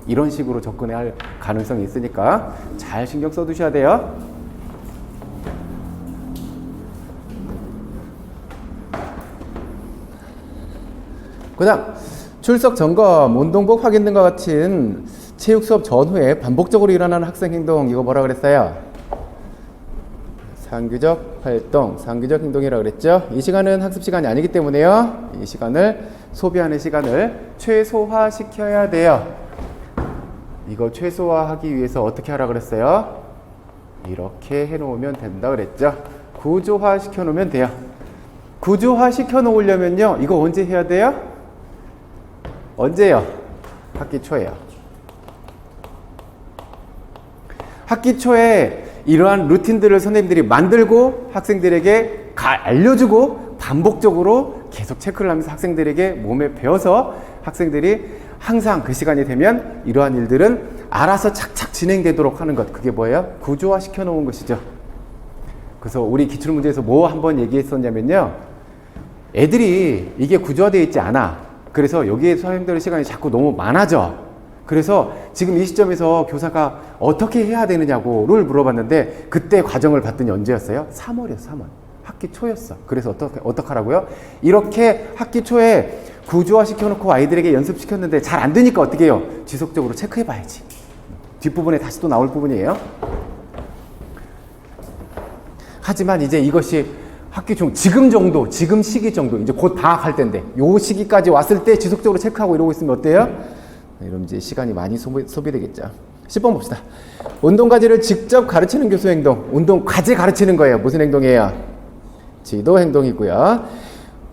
이런 식으로 접근해야 할 가능성이 있으니까 잘 신경 써두셔야 돼요. 그 다음 출석 점검, 운동복 확인 등과 같은 체육 수업 전후에 반복적으로 일어나는 학생 행동, 이거 뭐라 그랬어요? 상규적 활동, 상규적 행동이라고 그랬죠. 이 시간은 학습 시간이 아니기 때문에요, 이 시간을, 소비하는 시간을 최소화시켜야 돼요. 이거 최소화하기 위해서 어떻게 하라 그랬어요? 이렇게 해놓으면 된다 그랬죠. 구조화 시켜놓으면 돼요. 구조화 시켜놓으려면요, 이거 언제 해야 돼요? 언제요? 학기 초에요. 학기 초에 이러한 루틴들을 선생님들이 만들고 학생들에게 알려주고 반복적으로 계속 체크를 하면서 학생들에게 몸에 배워서 학생들이 항상 그 시간이 되면 이러한 일들은 알아서 착착 진행되도록 하는 것, 그게 뭐예요? 구조화 시켜놓은 것이죠. 그래서 우리 기출문제에서 뭐 한번 얘기했었냐면요, 애들이 이게 구조화되어 있지 않아. 그래서 여기에서 사용되는 시간이 자꾸 너무 많아져. 그래서 지금 이 시점에서 교사가 어떻게 해야 되느냐고를 물어봤는데, 그때 과정을 봤더니 언제였어요? 3월이었어, 3월. 학기 초였어. 그래서 어떻게 하라고요? 이렇게 학기 초에 구조화 시켜놓고 아이들에게 연습시켰는데 잘 안 되니까 어떻게 해요? 지속적으로 체크해봐야지. 뒷부분에 다시 또 나올 부분이에요. 하지만 이제 이것이 학기 중 지금 정도, 지금 시기 정도, 이제 곧 방학할 때인데 요 시기까지 왔을 때 지속적으로 체크하고 이러고 있으면 어때요? 이러면 이제 시간이 많이 소비되겠죠. 10번 봅시다. 운동과제를 직접 가르치는 교수 행동. 운동과제 가르치는 거예요. 무슨 행동이에요? 지도 행동이고요.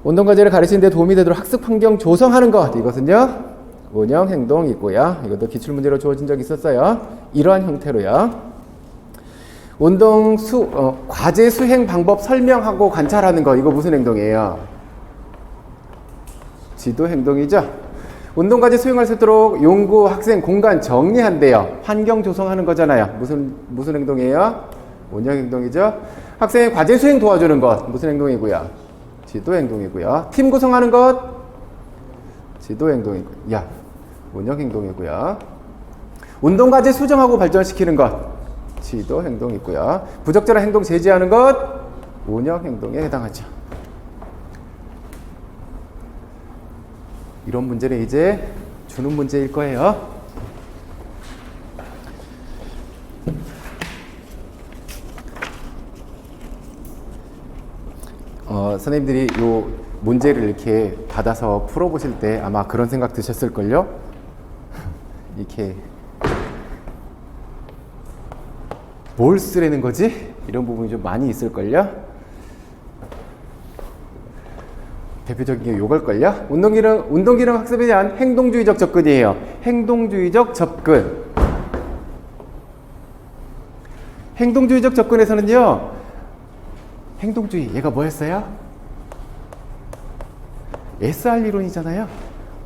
운동과제를 가르치는 데 도움이 되도록 학습 환경 조성하는 것. 이것은요, 운영 행동이고요. 이것도 기출문제로 주어진 적이 있었어요. 이러한 형태로요. 과제 수행 방법 설명하고 관찰하는 거, 이거 무슨 행동이에요? 지도 행동이죠. 운동과제 수행할 수 있도록 연구, 학생, 공간 정리한대요. 환경 조성하는 거잖아요. 무슨 행동이에요? 운영 행동이죠. 학생의 과제 수행 도와주는 것, 무슨 행동이고요? 지도 행동이고요. 팀 구성하는 것, 지도 행동이고요. 운영 행동이고요. 운동과제 수정하고 발전시키는 것, 지도 행동이고요. 부적절한 행동 제지하는 것, 운영 행동에 해당하죠. 이런 문제는 이제 주는 문제일 거예요. 선생님들이 요 문제를 이렇게 받아서 풀어보실 때 아마 그런 생각 드셨을걸요? 이렇게 뭘 쓰라는 거지? 이런 부분이 좀 많이 있을걸요? 대표적인 게 요걸걸요? 운동기능 학습에 대한 행동주의적 접근이에요. 행동주의적 접근. 행동주의적 접근에서는요, 행동주의, 얘가 뭐였어요? SR 이론이잖아요.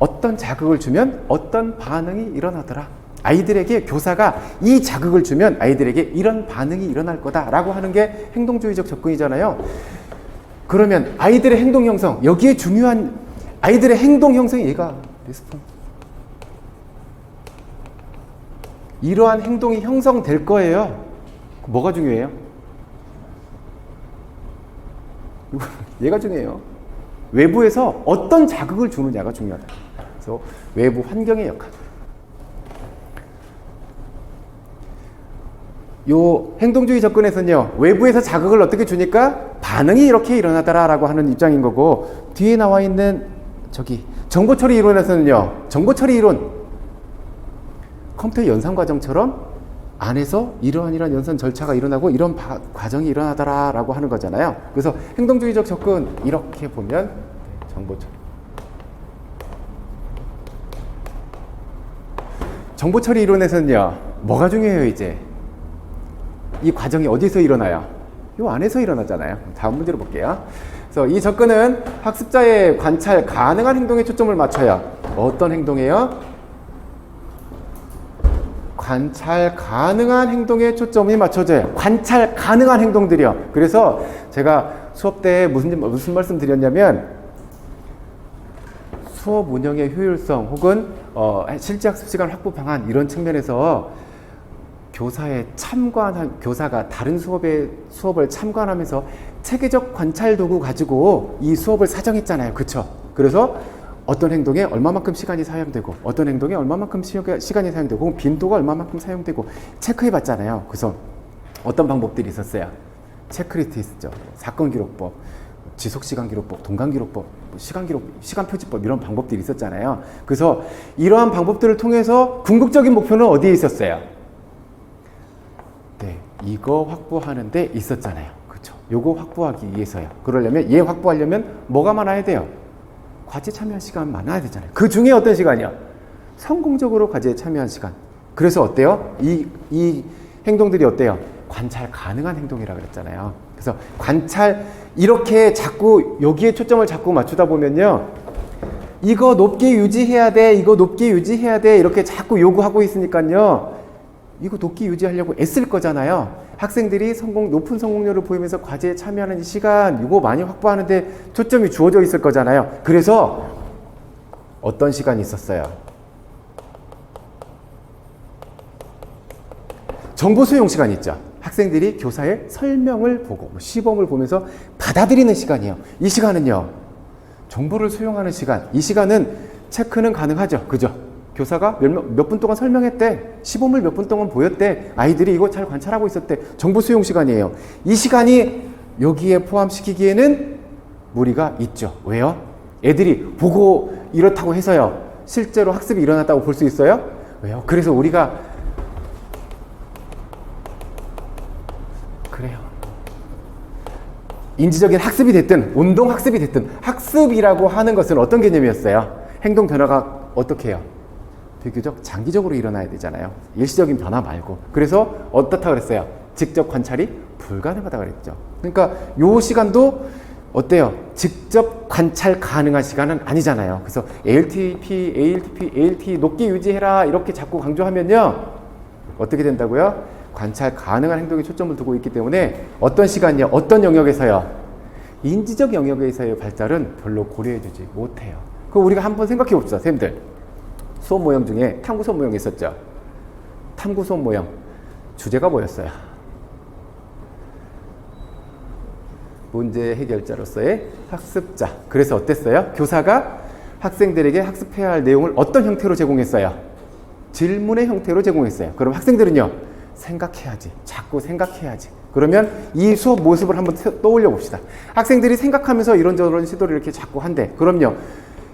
어떤 자극을 주면 어떤 반응이 일어나더라. 아이들에게 교사가 이 자극을 주면 아이들에게 이런 반응이 일어날 거다라고 하는 게 행동주의적 접근이잖아요. 그러면 아이들의 행동 형성, 여기에 중요한 아이들의 행동 형성이 얘가 리스폰. 이러한 행동이 형성될 거예요. 뭐가 중요해요? 얘가 중요해요. 외부에서 어떤 자극을 주느냐가 중요하다. 그래서 외부 환경의 역할. 요 행동주의 접근에서는요, 외부에서 자극을 어떻게 주니까 반응이 이렇게 일어나더라라고 하는 입장인 거고, 뒤에 나와 있는 정보처리 이론에서는요, 정보처리 이론, 컴퓨터 연산 과정처럼 안에서 이러한 연산 절차가 일어나고 이런 과정이 일어나더라라고 하는 거잖아요. 그래서 행동주의적 접근, 이렇게 보면 정보처리. 정보처리 이론에서는요, 뭐가 중요해요? 이제 이 과정이 어디서 일어나요? 이 안에서 일어나잖아요. 다음 문제로 볼게요. 그래서 이 접근은 학습자의 관찰 가능한 행동에 초점을 맞춰요. 어떤 행동이에요? 관찰 가능한 행동에 초점이 맞춰져요. 관찰 가능한 행동들이요. 그래서 제가 수업 때 무슨 말씀 드렸냐면 수업 운영의 효율성 혹은 실제 학습 시간 확보 방안 이런 측면에서 교사가 다른 수업을 참관하면서 체계적 관찰 도구 가지고 이 수업을 사정했잖아요. 그쵸? 그래서 어떤 행동에 얼마만큼 시간이 사용되고 어떤 행동에 얼마만큼 시간이 사용되고 혹은 빈도가 얼마만큼 사용되고 체크해 봤잖아요. 그래서 어떤 방법들이 있었어요? 체크리스트 있었죠. 사건 기록법, 지속 시간 기록법, 동간 기록법, 시간 표지법 이런 방법들이 있었잖아요. 그래서 이러한 방법들을 통해서 궁극적인 목표는 어디에 있었어요? 네, 이거 확보하는 데 있었잖아요. 그렇죠? 요거 확보하기 위해서요. 그러려면 얘 확보하려면 뭐가 많아야 돼요? 과제 참여한 시간 많아야 되잖아요. 그 중에 어떤 시간이요? 성공적으로 과제에 참여한 시간. 그래서 어때요? 이 행동들이 어때요? 관찰 가능한 행동이라 그랬잖아요. 그래서 관찰 이렇게 자꾸 여기에 초점을 자꾸 맞추다 보면요. 이거 높게 유지해야 돼. 이거 높게 유지해야 돼. 이렇게 자꾸 요구하고 있으니까요. 이거 높게 유지하려고 애쓸 거잖아요. 학생들이 높은 성공률을 보이면서 과제에 참여하는 이 시간 이거 많이 확보하는데 초점이 주어져 있을 거잖아요. 그래서 어떤 시간이 있었어요? 정보 수용 시간이 있죠. 학생들이 교사의 설명을 보고 시범을 보면서 받아들이는 시간이에요. 이 시간은요. 정보를 수용하는 시간. 이 시간은 체크는 가능하죠. 그죠? 교사가 몇 분 동안 설명했대. 시범을 몇 분 동안 보였대. 아이들이 이거 잘 관찰하고 있었대. 정보 수용 시간이에요. 이 시간이 여기에 포함시키기에는 무리가 있죠. 왜요? 애들이 보고 이렇다고 해서요. 실제로 학습이 일어났다고 볼 수 있어요? 왜요? 그래서 우리가 그래요. 인지적인 학습이 됐든 운동 학습이 됐든 학습이라고 하는 것은 어떤 개념이었어요? 행동 변화가 어떻게 해요? 비교적 장기적으로 일어나야 되잖아요. 일시적인 변화 말고. 그래서 어떻다 그랬어요? 직접 관찰이 불가능하다 그랬죠. 그러니까 요 시간도 어때요? 직접 관찰 가능한 시간은 아니잖아요. 그래서 ALT 높게 유지해라 이렇게 자꾸 강조하면요. 어떻게 된다고요? 관찰 가능한 행동에 초점을 두고 있기 때문에 어떤 시간이요? 어떤 영역에서요? 인지적 영역에서의 발달은 별로 고려해주지 못해요. 그럼 우리가 한번 생각해 봅시다. 쌤들. 수업 모형 중에 탐구 수업 모형이 있었죠. 탐구 수업 모형. 주제가 뭐였어요? 문제 해결자로서의 학습자. 그래서 어땠어요? 교사가 학생들에게 학습해야 할 내용을 어떤 형태로 제공했어요? 질문의 형태로 제공했어요. 그럼 학생들은요? 생각해야지. 자꾸 생각해야지. 그러면 이 수업 모습을 한번 떠올려 봅시다. 학생들이 생각하면서 이런저런 시도를 이렇게 자꾸 한대. 그럼요.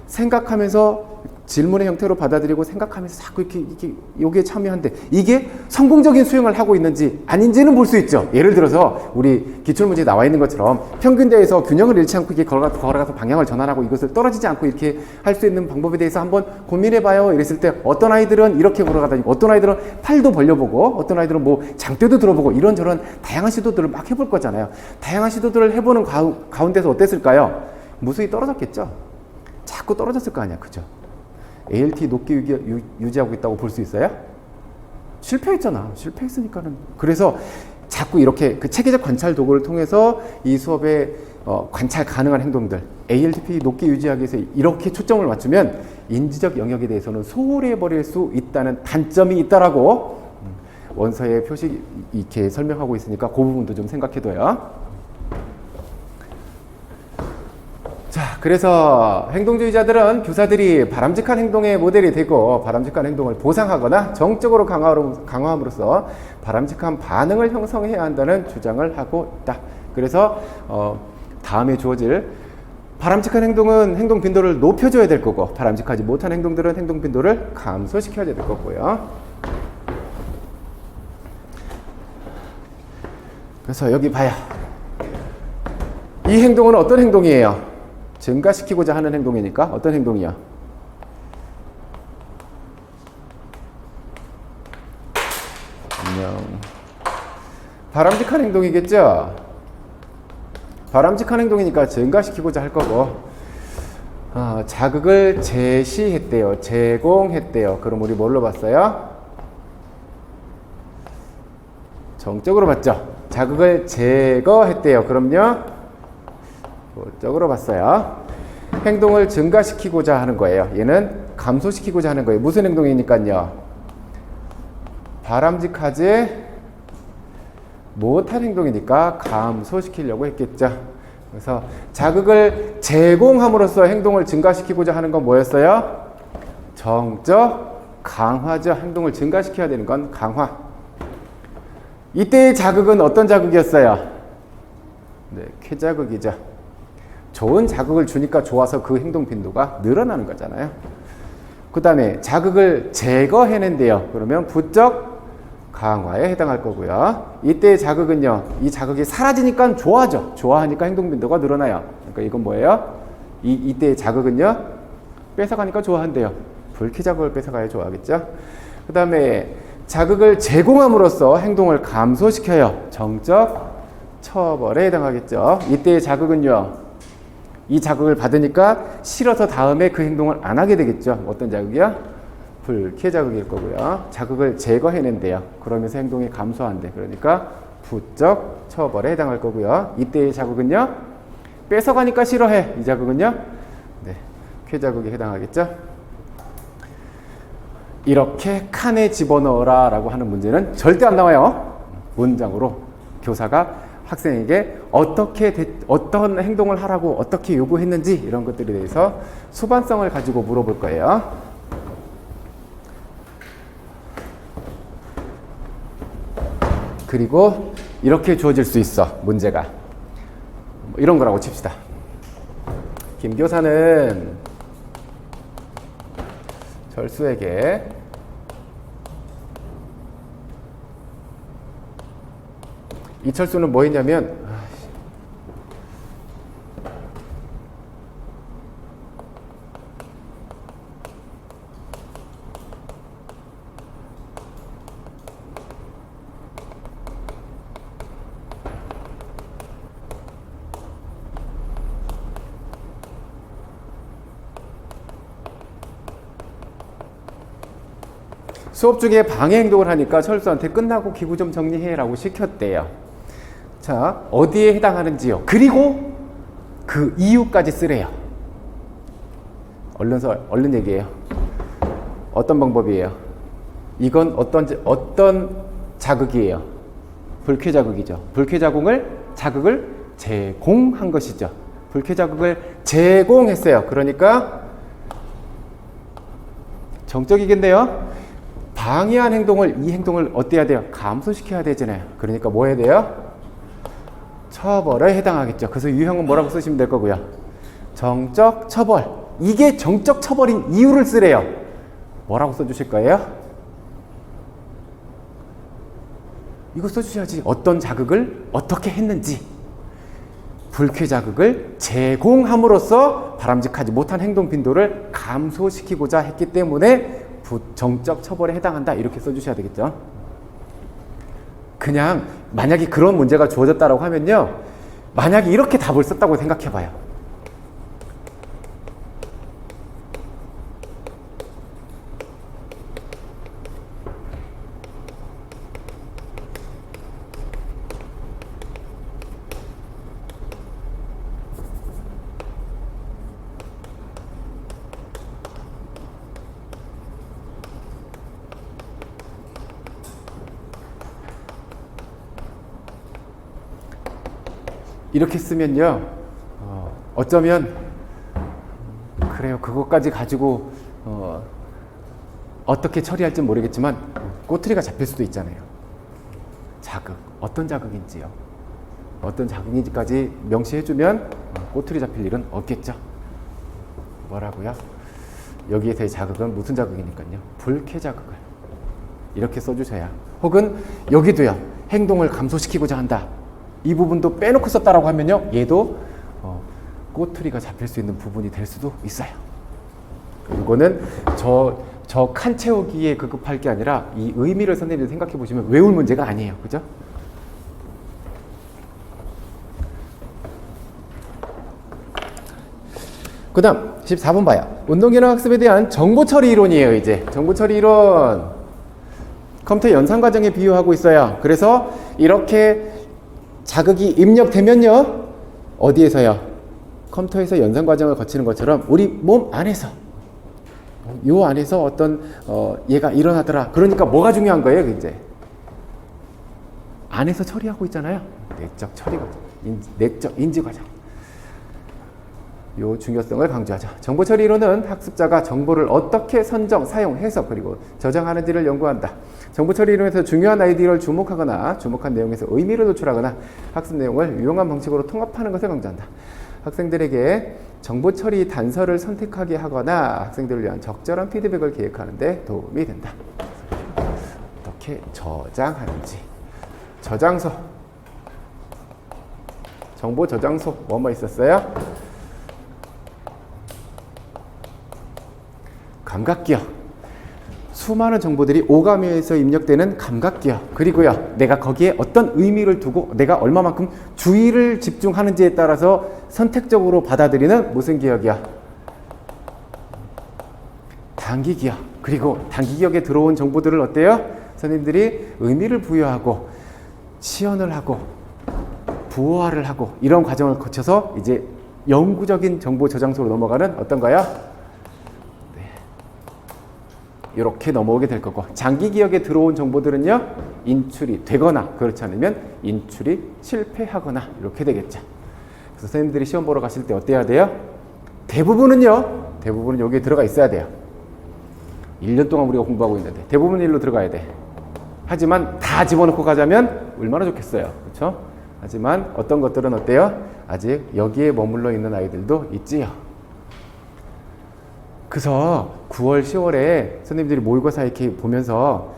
생각하면서 질문의 형태로 받아들이고 생각하면서 자꾸 이렇게 여기에 참여한대. 이게 성공적인 수행을 하고 있는지 아닌지는 볼 수 있죠. 예를 들어서 우리 기출문제에 나와 있는 것처럼 평균대에서 균형을 잃지 않고 이렇게 걸어가서 방향을 전환하고 이것을 떨어지지 않고 이렇게 할 수 있는 방법에 대해서 한번 고민해봐요. 이랬을 때 어떤 아이들은 이렇게 걸어가다니고 어떤 아이들은 팔도 벌려보고 어떤 아이들은 뭐 장대도 들어보고 이런저런 다양한 시도들을 막 해볼 거잖아요. 다양한 시도들을 해보는 가운데서 어땠을까요? 무수히 떨어졌겠죠. 자꾸 떨어졌을 거 아니야. 그죠? ALT 높게 유지하고 있다고 볼 수 있어요? 실패했잖아. 실패했으니까는. 그래서 자꾸 이렇게 그 체계적 관찰 도구를 통해서 이 수업에 관찰 가능한 행동들, ALT 높게 유지하기 위해서 이렇게 초점을 맞추면 인지적 영역에 대해서는 소홀해 버릴 수 있다는 단점이 있다라고 원서에 표시 이렇게 설명하고 있으니까 그 부분도 좀 생각해둬요. 자, 그래서 행동주의자들은 교사들이 바람직한 행동의 모델이 되고 바람직한 행동을 보상하거나 정적으로 강화함으로써 바람직한 반응을 형성해야 한다는 주장을 하고 있다. 그래서 다음에 주어질 바람직한 행동은 행동 빈도를 높여줘야 될 거고 바람직하지 못한 행동들은 행동 빈도를 감소시켜야 될 거고요. 그래서 여기 봐요. 이 행동은 어떤 행동이에요? 증가시키고자 하는 행동이니까 어떤 행동이야? 안녕. 바람직한 행동이겠죠? 바람직한 행동이니까 증가시키고자 할 거고 자극을 제시했대요. 제공했대요. 그럼 우리 뭘로 봤어요? 정적으로 봤죠. 자극을 제거했대요. 그럼요. 부적으로 봤어요. 행동을 증가시키고자 하는 거예요. 얘는 감소시키고자 하는 거예요. 무슨 행동이니까요? 바람직하지 못한 행동이니까 감소시키려고 했겠죠. 그래서 자극을 제공함으로써 행동을 증가시키고자 하는 건 뭐였어요? 정적 강화죠. 행동을 증가시켜야 되는 건 강화. 이때의 자극은 어떤 자극이었어요? 네, 쾌자극이죠. 좋은 자극을 주니까 좋아서 그 행동 빈도가 늘어나는 거잖아요. 그 다음에 자극을 제거해낸대요. 그러면 부적 강화에 해당할 거고요. 이때의 자극은요, 이 자극이 사라지니까 좋아져. 좋아하니까 행동 빈도가 늘어나요. 그러니까 이건 뭐예요? 이때의 자극은요, 뺏어가니까 좋아한대요. 불쾌자극을 뺏어가야 좋아하겠죠. 그 다음에 자극을 제공함으로써 행동을 감소시켜요. 정적 처벌에 해당하겠죠. 이때의 자극은요, 이 자극을 받으니까 싫어서 다음에 그 행동을 안 하게 되겠죠. 어떤 자극이야? 불쾌 자극일 거고요. 자극을 제거해낸대요. 그러면서 행동이 감소한대. 그러니까 부적 처벌에 해당할 거고요. 이때의 자극은요, 뺏어가니까 싫어해. 이 자극은요, 네, 쾌자극에 해당하겠죠. 이렇게 칸에 집어넣어라 라고 하는 문제는 절대 안 나와요. 문장으로 교사가 학생에게 어떤 행동을 하라고 어떻게 요구했는지 이런 것들에 대해서 수반성을 가지고 물어볼 거예요. 그리고 이렇게 주어질 수 있어. 문제가 이런 거라고 칩시다. 김 교사는 절수에게 이철수는 뭐 했냐면 수업 중에 방해 행동을 하니까 철수한테 끝나고 기구 좀 정리해 라고 시켰대요. 자, 어디에 해당하는지요. 그리고 그 이유까지 쓰래요. 얼른 얘기해요. 어떤 방법이에요? 이건 어떤 자극이에요? 불쾌 자극이죠. 불쾌 자극을 제공한 것이죠. 불쾌 자극을 제공했어요. 그러니까 정적이겠네요. 방해한 이 행동을 어때야 돼요? 감소시켜야 되잖아요. 그러니까 뭐 해야 돼요? 처벌에 해당하겠죠. 그래서 유형은 뭐라고 쓰시면 될 거고요. 정적 처벌. 이게 정적 처벌인 이유를 쓰래요. 뭐라고 써주실 거예요? 이거 써주셔야지. 어떤 자극을 어떻게 했는지. 불쾌 자극을 제공함으로써 바람직하지 못한 행동 빈도를 감소시키고자 했기 때문에 정적 처벌에 해당한다. 이렇게 써주셔야 되겠죠. 그냥 만약에 그런 문제가 주어졌다고 하면요, 만약에 이렇게 답을 썼다고 생각해 봐요. 이렇게 쓰면요, 어쩌면 그래요. 그것까지 가지고 어떻게 처리할지 모르겠지만 꼬투리가 잡힐 수도 있잖아요. 자극, 어떤 자극인지요. 어떤 자극인지까지 명시해주면 꼬투리 잡힐 일은 없겠죠. 뭐라고요? 여기에서의 자극은 무슨 자극이니까요. 불쾌 자극을 이렇게 써주셔야. 혹은 여기도요, 행동을 감소시키고자 한다. 이 부분도 빼놓고 썼다라고 하면요, 얘도 꼬투리가 잡힐 수 있는 부분이 될 수도 있어요. 이거는 저 칸 채우기에 급급할 게 아니라 이 의미를 선생님들 생각해 보시면 외울 문제가 아니에요. 그죠? 그 다음 14번 봐요. 운동기능 학습에 대한 정보처리 이론이에요. 이제 정보처리 이론 컴퓨터 연산 과정에 비유하고 있어요. 그래서 이렇게 자극이 입력되면요, 어디에서요? 컴퓨터에서 연산 과정을 거치는 것처럼 우리 몸 안에서, 요 안에서 어떤 얘가 일어나더라. 그러니까 뭐가 중요한 거예요, 이제? 안에서 처리하고 있잖아요. 내적 처리 과정, 내적 인지 과정. 요 중요성을 강조하죠. 정보 처리 이론은 학습자가 정보를 어떻게 선정, 사용, 해석, 그리고 저장하는지를 연구한다. 정보 처리 이론에서 중요한 아이디어를 주목하거나 주목한 내용에서 의미를 노출하거나 학습 내용을 유용한 방식으로 통합하는 것을 강조한다. 학생들에게 정보 처리 단서를 선택하게 하거나 학생들을 위한 적절한 피드백을 계획하는 데 도움이 된다. 어떻게 저장하는지. 저장소. 정보 저장소 뭐뭐 있었어요? 감각기억. 수많은 정보들이 오감에서 입력되는 감각기억. 그리고요, 내가 거기에 어떤 의미를 두고 내가 얼마만큼 주의를 집중하는지에 따라서 선택적으로 받아들이는 무슨 기억이야? 단기기억. 그리고 단기기억에 들어온 정보들을 어때요? 선생님들이 의미를 부여하고 시연을 하고 부호화를 하고 이런 과정을 거쳐서 이제 영구적인 정보 저장소로 넘어가는 어떤가요? 이렇게 넘어오게 될 거고, 장기 기억에 들어온 정보들은요, 인출이 되거나 그렇지 않으면 인출이 실패하거나 이렇게 되겠죠. 그래서 선생님들이 시험 보러 가실 때 어때야 돼요? 대부분은 여기에 들어가 있어야 돼요. 1년 동안 우리가 공부하고 있는데 대부분 일로 들어가야 돼. 하지만 다 집어넣고 가자면 얼마나 좋겠어요. 그렇죠? 하지만 어떤 것들은 어때요? 아직 여기에 머물러 있는 아이들도 있지요. 그래서 9월, 10월에 선생님들이 모의고사 이렇게 보면서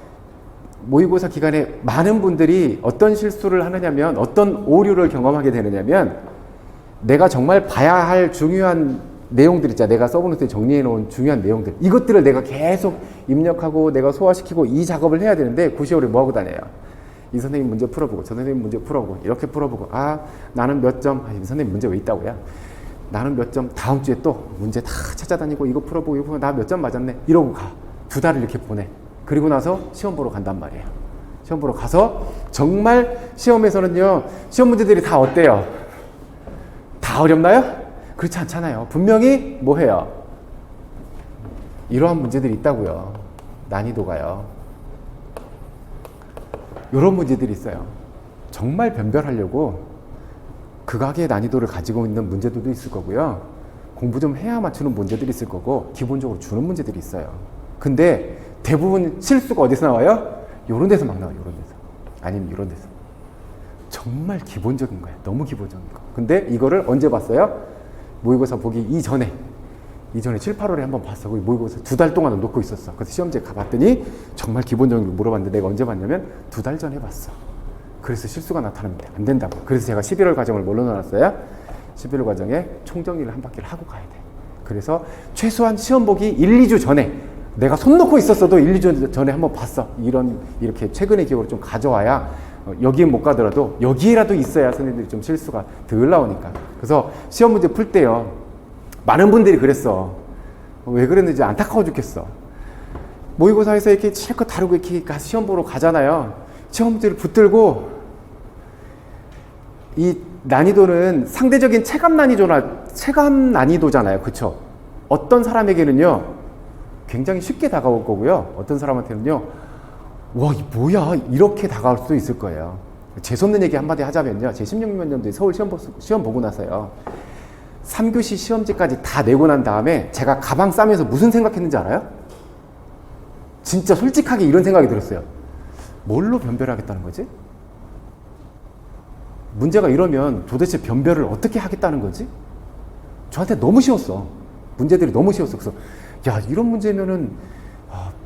모의고사 기간에 많은 분들이 어떤 실수를 하느냐면, 어떤 오류를 경험하게 되느냐면, 내가 정말 봐야 할 중요한 내용들 있잖아. 내가 서브노트에 정리해 놓은 중요한 내용들. 이것들을 내가 계속 입력하고 내가 소화시키고 이 작업을 해야 되는데 9, 10월에 뭐 하고 다녀요? 이 선생님 문제 풀어보고 저 선생님 문제 풀어보고 이렇게 풀어보고, 아 나는 몇 점, 이 선생님 문제 왜 있다고요? 나는 몇 점, 다음 주에 또 문제 다 찾아다니고 이거 풀어보고 이거 풀어보고 나 몇 점 맞았네 이러고 가. 2달을 이렇게 보내. 그리고 나서 시험 보러 간단 말이에요. 시험 보러 가서 정말 시험에서는요, 시험 문제들이 다 어때요? 다 어렵나요? 그렇지 않잖아요. 분명히 뭐 해요? 이러한 문제들이 있다고요. 난이도가요. 이런 문제들이 있어요. 정말 변별하려고 극악의 난이도를 가지고 있는 문제들도 있을 거고요. 공부 좀 해야 맞추는 문제들이 있을 거고, 기본적으로 주는 문제들이 있어요. 근데 대부분 실수가 어디서 나와요? 요런 데서 막 나와요. 요런 데서. 아니면 이런 데서. 정말 기본적인 거예요. 너무 기본적인 거. 근데 이거를 언제 봤어요? 모의고사 보기 이전에 7, 8월에 한번 봤어. 모의고사 2달 동안 놓고 있었어. 그래서 시험지에 가봤더니 정말 기본적인 걸 물어봤는데 내가 언제 봤냐면 2달 전에 봤어. 그래서 실수가 나타나면 안 된다고. 그래서 제가 11월 과정을 뭘로 넣어놨어요? 11월 과정에 총정리를 한 바퀴를 하고 가야 돼. 그래서 최소한 시험 보기 1, 2주 전에, 내가 손 놓고 있었어도 1, 2주 전에 한번 봤어. 이렇게 최근의 기억으로 좀 가져와야, 여기에 못 가더라도 여기에라도 있어야 선생님들이 좀 실수가 덜 나오니까. 그래서 시험 문제 풀 때요, 많은 분들이 그랬어. 왜 그랬는지 안타까워 죽겠어. 모의고사에서 이렇게 실컷 다루고 이렇게 시험 보러 가잖아요. 시험 문제를 붙들고, 이 난이도는 상대적인 체감 난이도잖아요. 그쵸? 어떤 사람에게는요, 굉장히 쉽게 다가올 거고요. 어떤 사람한테는요, 와, 뭐야, 이렇게 다가올 수도 있을 거예요. 재수없는 얘기 한마디 하자면요, 제 16년도에 서울 시험 보고 나서요, 3교시 시험지까지 다 내고 난 다음에 제가 가방 싸면서 무슨 생각했는지 알아요? 진짜 솔직하게 이런 생각이 들었어요. 뭘로 변별하겠다는 거지? 문제가 이러면 도대체 변별을 어떻게 하겠다는 거지? 저한테 너무 쉬웠어. 문제들이 너무 쉬웠어. 그래서 야, 이런 문제면은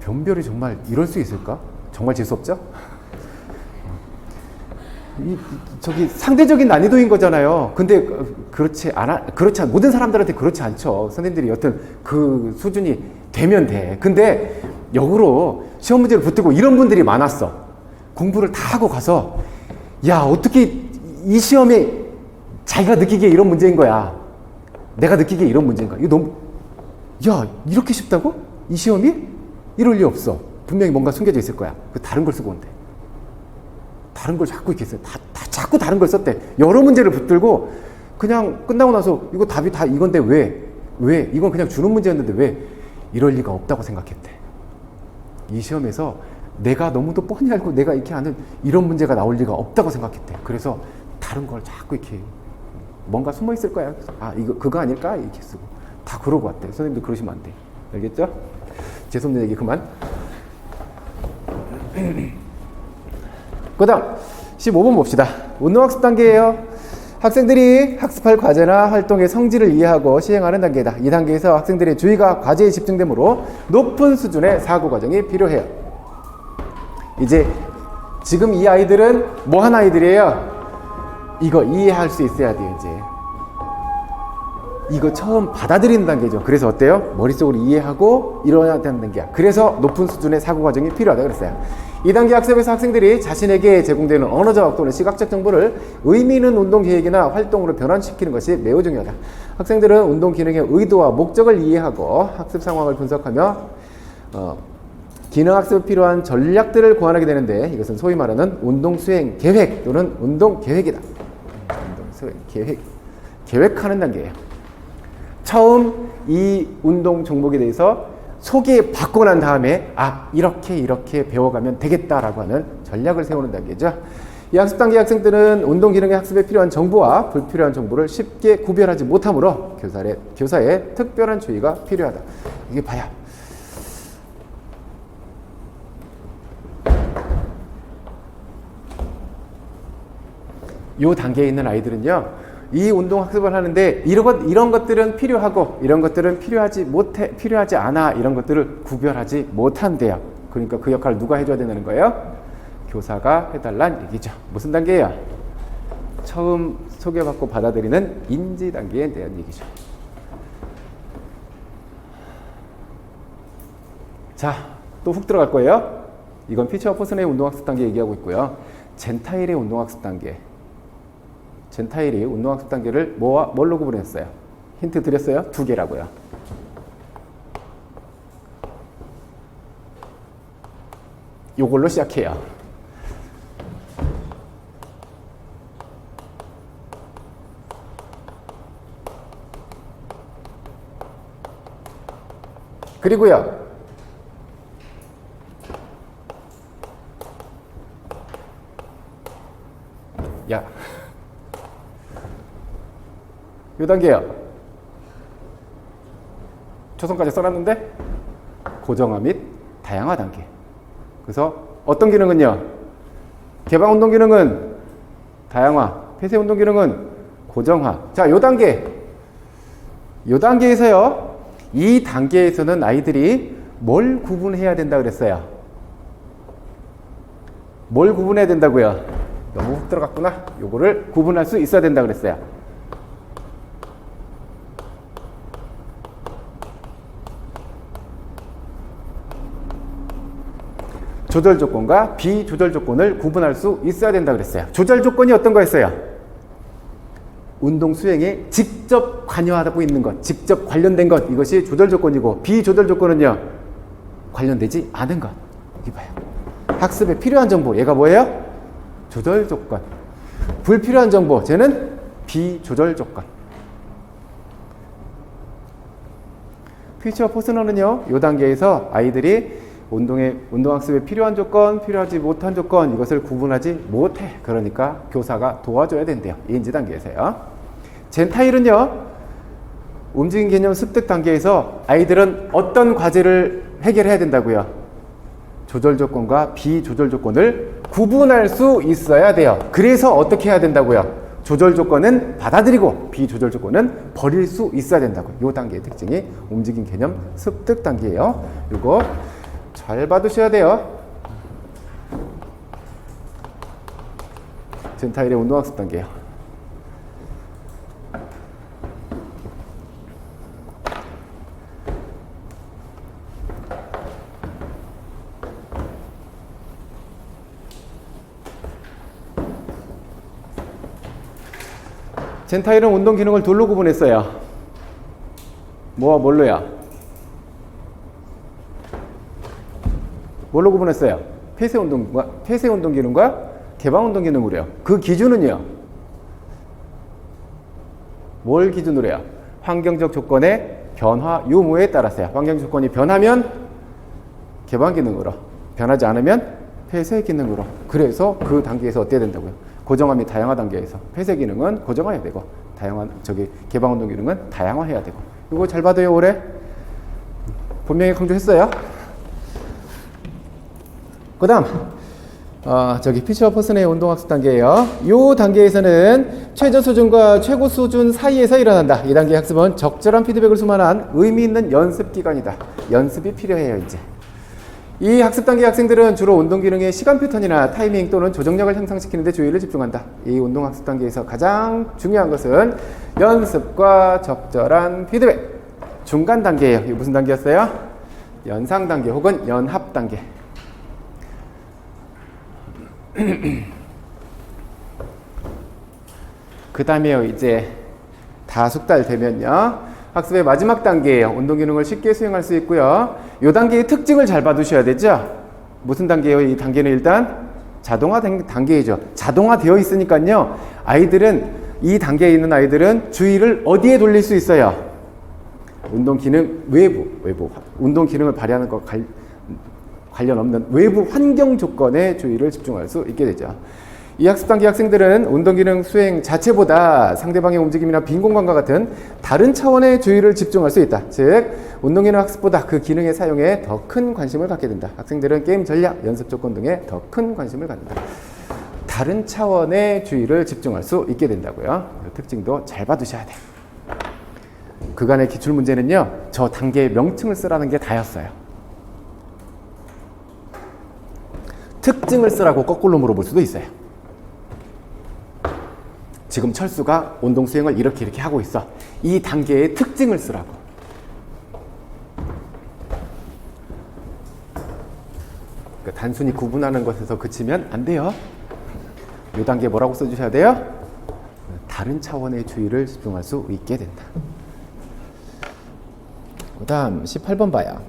변별이 정말 이럴 수 있을까? 정말 재수없죠? 저기 상대적인 난이도인 거잖아요. 근데 모든 사람들한테 그렇지 않죠. 선생님들이 여튼 그 수준이 되면 돼. 근데 역으로 시험 문제를 붙들고 이런 분들이 많았어. 공부를 다 하고 가서, 야, 어떻게 이 시험에 자기가 느끼기에 이런 문제인 거야. 내가 느끼기에 이런 문제인 거야. 이거 너무, 야, 이렇게 쉽다고? 이 시험이? 이럴 리 없어. 분명히 뭔가 숨겨져 있을 거야. 다른 걸 쓰고 온대. 다른 걸 자꾸 이렇게 써요. 자꾸 다른 걸 썼대. 여러 문제를 붙들고 그냥 끝나고 나서 이거 답이 다 이건데 왜? 이건 그냥 주는 문제였는데 왜? 이럴 리가 없다고 생각했대. 이 시험에서 내가 너무도 뻔히 알고 내가 이렇게 아는 이런 문제가 나올 리가 없다고 생각했대. 그래서 다른 걸 자꾸 이렇게 뭔가 숨어 있을 거야. 그래서 그거 아닐까? 이렇게 쓰고 다 그러고 왔대. 선생님도 그러시면 안 돼. 알겠죠? 재수없는 얘기 그만. 그 다음 15번 봅시다. 운동학습 단계예요. 학생들이 학습할 과제나 활동의 성질을 이해하고 시행하는 단계다. 이 단계에서 학생들의 주의가 과제에 집중되므로 높은 수준의 사고 과정이 필요해요. 이제 지금 이 아이들은 뭐 한 아이들이에요? 이거 이해할 수 있어야 돼요. 이제 이거 처음 받아들이는 단계죠. 그래서 어때요? 머릿속으로 이해하고 이뤄야 되는 단계야. 그래서 높은 수준의 사고 과정이 필요하다고 그랬어요. 이 단계 학습에서 학생들이 자신에게 제공되는 언어적 또는 시각적 정보를 의미 있는 운동 계획이나 활동으로 변환시키는 것이 매우 중요하다. 학생들은 운동 기능의 의도와 목적을 이해하고 학습 상황을 분석하며 기능 학습에 필요한 전략들을 고안하게 되는데 이것은 소위 말하는 운동 수행 계획 또는 운동 계획이다. 운동 수행 계획하는 단계예요. 처음 이 운동 종목에 대해서 소개받고 난 다음에 이렇게 배워가면 되겠다라고 하는 전략을 세우는 단계죠. 이 학습 단계 학생들은 운동 기능의 학습에 필요한 정보와 불필요한 정보를 쉽게 구별하지 못하므로 교사의 특별한 주의가 필요하다. 이게 봐야 이 단계에 있는 아이들은요, 이 운동 학습을 하는데 이런 것들은 필요하고 이런 것들은 필요하지 않아, 이런 것들을 구별하지 못한대요. 그러니까 그 역할을 누가 해줘야 되는 거예요? 교사가 해달란 얘기죠. 무슨 단계예요? 처음 소개받고 받아들이는 인지 단계에 대한 얘기죠. 자, 또 훅 들어갈 거예요. 이건 피처와 포슨의 운동학습 단계 얘기하고 있고요. 젠타일의 운동학습 단계. 젠타일이 운동학습 단계를 뭘로 구분했어요? 힌트 드렸어요? 2개라고요. 요걸로 시작해요. 그리고요, 요 단계요. 초성까지 써놨는데 고정화 및 다양화 단계. 그래서 어떤 기능은요? 개방 운동 기능은 다양화, 폐쇄 운동 기능은 고정화. 자, 요 단계에서요. 이 단계에서는 아이들이 뭘 구분해야 된다 그랬어요? 뭘 구분해야 된다고요? 너무 훅 들어갔구나. 요거를 구분할 수 있어야 된다 그랬어요. 조절 조건과 비조절 조건을 구분할 수 있어야 된다 그랬어요. 조절 조건이 어떤 거였어요? 운동 수행에 직접 관여하고 있는 것, 직접 관련된 것, 이것이 조절 조건이고, 비조절 조건은요, 관련되지 않은 것. 여기 봐요. 학습에 필요한 정보, 얘가 뭐예요? 조절 조건. 불필요한 정보, 쟤는 비조절 조건. 피처와 포스너는요, 이 단계에서 아이들이 운동학습에 필요한 조건, 필요하지 못한 조건, 이것을 구분하지 못해. 그러니까 교사가 도와줘야 된대요. 인지 단계에서요. 젠타일은요, 움직임 개념 습득 단계에서 아이들은 어떤 과제를 해결해야 된다고요? 조절 조건과 비조절 조건을 구분할 수 있어야 돼요. 그래서 어떻게 해야 된다고요? 조절 조건은 받아들이고 비조절 조건은 버릴 수 있어야 된다고요. 이 단계의 특징이 움직임 개념 습득 단계예요. 이거 잘 받으셔야 돼요. 젠타일의 운동학습 단계예요. 젠타일은 운동 기능을 둘로 구분했어요. 뭐와 뭘로야? 뭘로 구분했어요? 폐쇄 운동 기능과 개방운동 기능으로요. 그 기준은요. 뭘 기준으로 해요? 환경적 조건의 변화 유무에 따라서요. 환경 조건이 변하면 개방 기능으로, 변하지 않으면 폐쇄 기능으로. 그래서 그 단계에서 어때야 된다고요? 고정화 및 다양화 단계에서 폐쇄 기능은 고정화해야 되고 개방 운동 기능은 다양화해야 되고. 이거 잘 받아요 올해. 분명히 강조했어요. 그다음 피처 퍼슨의 운동학습 단계예요. 이 단계에서는 최저 수준과 최고 수준 사이에서 일어난다. 이 단계 학습은 적절한 피드백을 수반한 의미 있는 연습 기간이다. 연습이 필요해요. 이제 이 학습 단계 학생들은 주로 운동 기능의 시간 패턴이나 타이밍 또는 조정력을 향상시키는 데 주의를 집중한다. 이 운동 학습 단계에서 가장 중요한 것은 연습과 적절한 피드백. 중간 단계예요. 이게 무슨 단계였어요? 연상 단계 혹은 연합 단계. 그 다음에요. 이제 다 숙달되면요. 학습의 마지막 단계예요. 운동 기능을 쉽게 수행할 수 있고요. 이 단계의 특징을 잘 봐두셔야 되죠. 무슨 단계예요? 이 단계는 일단 자동화 단계이죠. 자동화되어 있으니까요. 이 단계에 있는 아이들은 주의를 어디에 돌릴 수 있어요? 운동 기능 외부 운동 기능을 발휘하는 것 관련 없는 외부 환경 조건에 주의를 집중할 수 있게 되죠. 이 학습 단계 학생들은 운동 기능 수행 자체보다 상대방의 움직임이나 빈 공간과 같은 다른 차원의 주의를 집중할 수 있다. 즉, 운동 기능 학습보다 그 기능의 사용에 더 큰 관심을 갖게 된다. 학생들은 게임 전략, 연습 조건 등에 더 큰 관심을 갖는다. 다른 차원의 주의를 집중할 수 있게 된다고요. 이 특징도 잘 봐두셔야 돼. 그간의 기출 문제는요, 저 단계의 명칭을 쓰라는 게 다였어요. 특징을 쓰라고 거꾸로 물어볼 수도 있어요. 지금 철수가 운동 수행을 이렇게 하고 있어. 이 단계의 특징을 쓰라고. 그러니까 단순히 구분하는 것에서 그치면 안 돼요. 이 단계에 뭐라고 써주셔야 돼요? 다른 차원의 주의를 집중할 수 있게 된다. 그 다음 18번 봐요.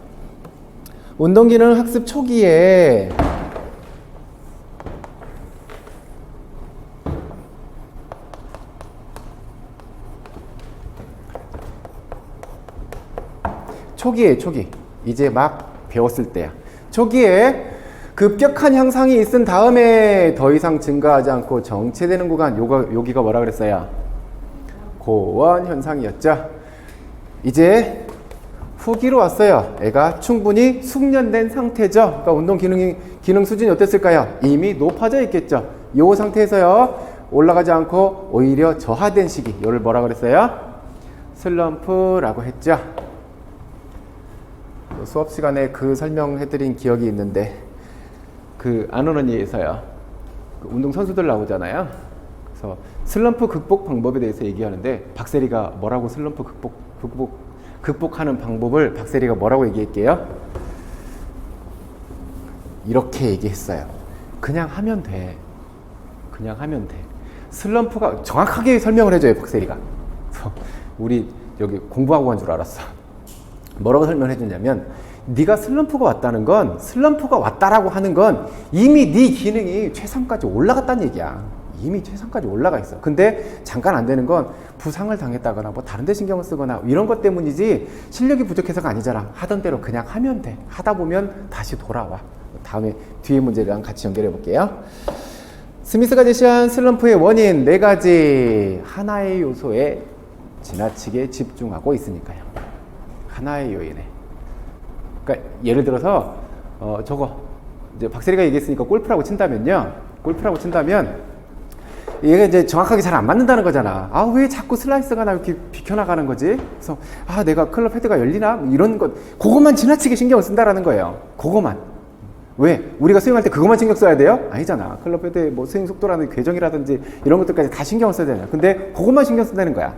운동기능 학습 초기에 이제 막 배웠을 때야. 초기에 급격한 향상이 있은 다음에 더 이상 증가하지 않고 정체되는 구간, 여기가 뭐라 그랬어요? 고원 현상이었죠. 이제 후기로 왔어요. 애가 충분히 숙련된 상태죠. 그러니까 운동 기능 수준이 어땠을까요? 이미 높아져 있겠죠. 이 상태에서요, 올라가지 않고 오히려 저하된 시기, 이걸 뭐라 그랬어요? 슬럼프라고 했죠. 수업 시간에 그 설명해드린 기억이 있는데, 그 안원언니에서요, 그 운동 선수들 나오잖아요. 그래서 슬럼프 극복 방법에 대해서 얘기하는데, 박세리가 뭐라고 슬럼프 극복하는 방법을 박세리가 뭐라고 얘기할게요? 이렇게 얘기했어요. 그냥 하면 돼. 슬럼프가 정확하게 설명을 해줘요, 박세리가. 우리 여기 공부하고 간 줄 알았어. 뭐라고 설명해 주냐면, 네가 슬럼프가 왔다라고 하는 건 이미 네 기능이 최상까지 올라갔다는 얘기야. 이미 최상까지 올라가 있어. 근데 잠깐 안 되는 건 부상을 당했다거나 뭐 다른 데 신경을 쓰거나 이런 것 때문이지 실력이 부족해서가 아니잖아. 하던 대로 그냥 하면 돼. 하다 보면 다시 돌아와. 다음에 뒤에 문제랑 같이 연결해 볼게요. 스미스가 제시한 슬럼프의 원인 4가지. 하나의 요소에 지나치게 집중하고 있으니까요. 하나의 요인에. 그러니까 예를 들어서 저거 이제 박세리가 얘기했으니까 골프라고 친다면 얘가 이제 정확하게 잘 안 맞는다는 거잖아. 아, 왜 자꾸 슬라이스가 나 이렇게 비켜나가는 거지? 그래서 아, 내가 클럽 헤드가 열리나? 뭐 이런 것, 그것만 지나치게 신경을 쓴다라는 거예요. 그것만. 왜? 우리가 수영할 때 그것만 신경 써야 돼요? 아니잖아. 클럽 헤드의 뭐 스윙 속도라든지 궤정이라든지 이런 것들까지 다 신경을 써야 되잖아. 근데 그것만 신경 쓴다는 거야.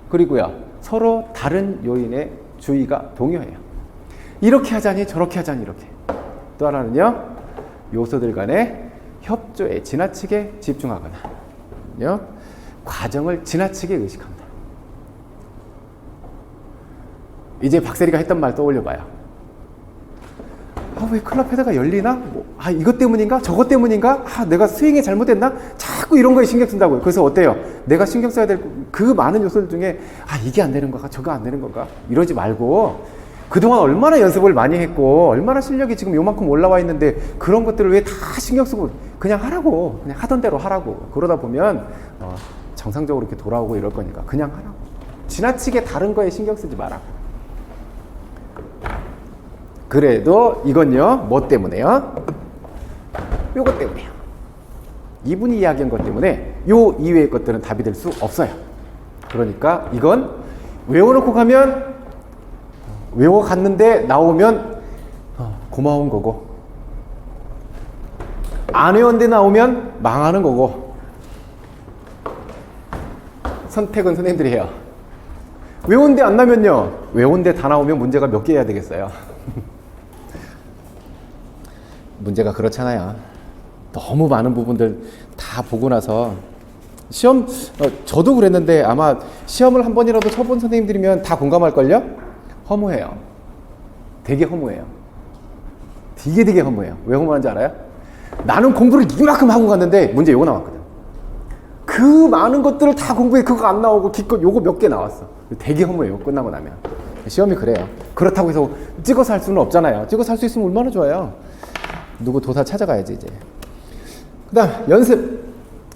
그리고요, 서로 다른 요인에 주의가 동요해요. 이렇게 하자니 저렇게 하자니 이렇게. 또 하나는요, 요소들 간의 협조에 지나치게 집중하거나 과정을 지나치게 의식한다. 이제 박세리가 했던 말 떠올려 봐요. 아, 왜 클럽 헤드가 열리나? 뭐 아, 이것 때문인가? 저것 때문인가? 아, 내가 스윙이 잘못됐나? 자꾸 이런 거에 신경 쓴다고요. 그래서 어때요? 내가 신경 써야 될 그 많은 요소들 중에 아, 이게 안 되는 건가? 저거 안 되는 건가? 이러지 말고 그동안 얼마나 연습을 많이 했고 얼마나 실력이 지금 요만큼 올라와 있는데 그런 것들을 왜 다 신경 쓰고 그냥 하라고. 그냥 하던 대로 하라고. 그러다 보면 정상적으로 이렇게 돌아오고 이럴 거니까 그냥 하라고. 지나치게 다른 거에 신경 쓰지 마라. 그래도 이건요, 뭐 때문에요? 요것 때문에요. 이분이 이야기한 것 때문에 요 이외의 것들은 답이 될 수 없어요. 그러니까 이건 외워놓고 가면 외워갔는데 나오면 고마운 거고, 안 외웠는데 나오면 망하는 거고. 선택은 선생님들이 해요. 외웠는데 안 나면요, 외웠는데 다 나오면 문제가 몇 개 해야 되겠어요? 문제가 그렇잖아요. 너무 많은 부분들 다 보고 나서 시험, 저도 그랬는데 아마 시험을 한 번이라도 쳐본 선생님들이면 다 공감할걸요? 허무해요. 되게 허무해요. 되게 허무해요. 왜 허무한지 알아요? 나는 공부를 이만큼 하고 갔는데 문제 요거 나왔거든. 그 많은 것들을 다 공부해 그거 안 나오고 기껏 요거 몇 개 나왔어. 되게 허무해요. 끝나고 나면. 시험이 그래요. 그렇다고 해서 찍어서 할 수는 없잖아요. 찍어서 할 수 있으면 얼마나 좋아요. 누구 도사 찾아가야지 이제. 그 다음 연습.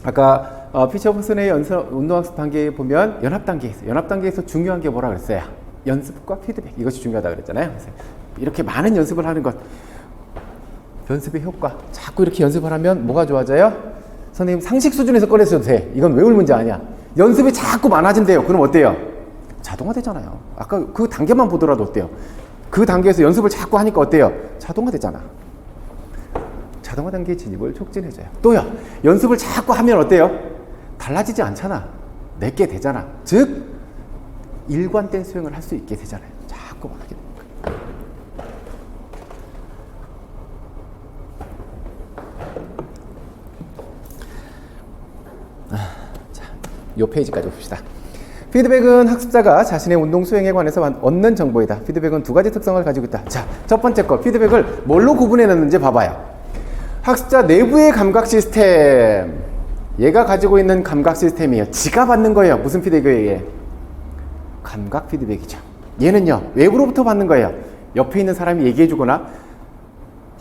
아까 피처퍼슨의 운동학습 단계에 보면 연합 단계에 있어요. 연합 단계에서 중요한 게 뭐라 그랬어요? 연습과 피드백. 이것이 중요하다 그랬잖아요. 그래서 이렇게 많은 연습을 하는 것, 연습의 효과. 자꾸 이렇게 연습을 하면 뭐가 좋아져요? 선생님 상식 수준에서 꺼내셔도 돼. 이건 외울 문제 아니야. 연습이 자꾸 많아진대요. 그럼 어때요? 자동화 되잖아요. 아까 그 단계만 보더라도 어때요? 그 단계에서 연습을 자꾸 하니까 어때요? 자동화 되잖아. 자동화 단계의 진입을 촉진해줘요. 또요, 연습을 자꾸 하면 어때요? 달라지지 않잖아. 내게 되잖아. 즉 일관된 수행을 할 수 있게 되잖아요. 자꾸 하게 되니까. 자, 이 페이지까지 봅시다. 피드백은 학습자가 자신의 운동 수행에 관해서 얻는 정보이다. 피드백은 두 가지 특성을 가지고 있다. 자, 첫 번째 거, 피드백을 뭘로 구분해놨는지 봐봐요. 학습자 내부의 감각 시스템. 얘가 가지고 있는 감각 시스템이에요. 지가 받는 거예요. 무슨 피드백이에요? 감각 피드백이죠. 얘는요, 외부로부터 받는 거예요. 옆에 있는 사람이 얘기해주거나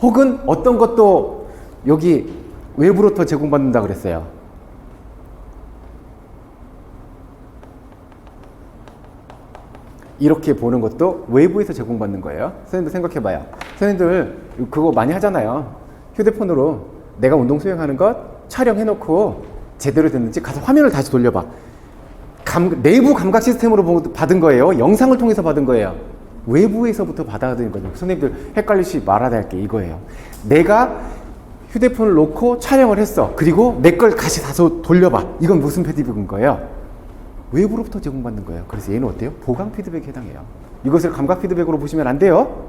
혹은 어떤 것도 여기 외부로부터 제공받는다 그랬어요. 이렇게 보는 것도 외부에서 제공받는 거예요. 선생님들 생각해봐요. 선생님들 그거 많이 하잖아요. 휴대폰으로 내가 운동 수행하는 것 촬영해놓고 제대로 됐는지 가서 화면을 다시 돌려봐. 내부 감각 시스템으로 받은 거예요? 영상을 통해서 받은 거예요? 외부에서부터 받아들인 거죠. 선생님들 헷갈리시 말아야 할 게 이거예요. 내가 휴대폰을 놓고 촬영을 했어. 그리고 내 걸 다시 다시 돌려봐. 이건 무슨 피드백인 거예요? 외부로부터 제공받는 거예요. 그래서 얘는 어때요? 보강 피드백에 해당해요. 이것을 감각 피드백으로 보시면 안 돼요.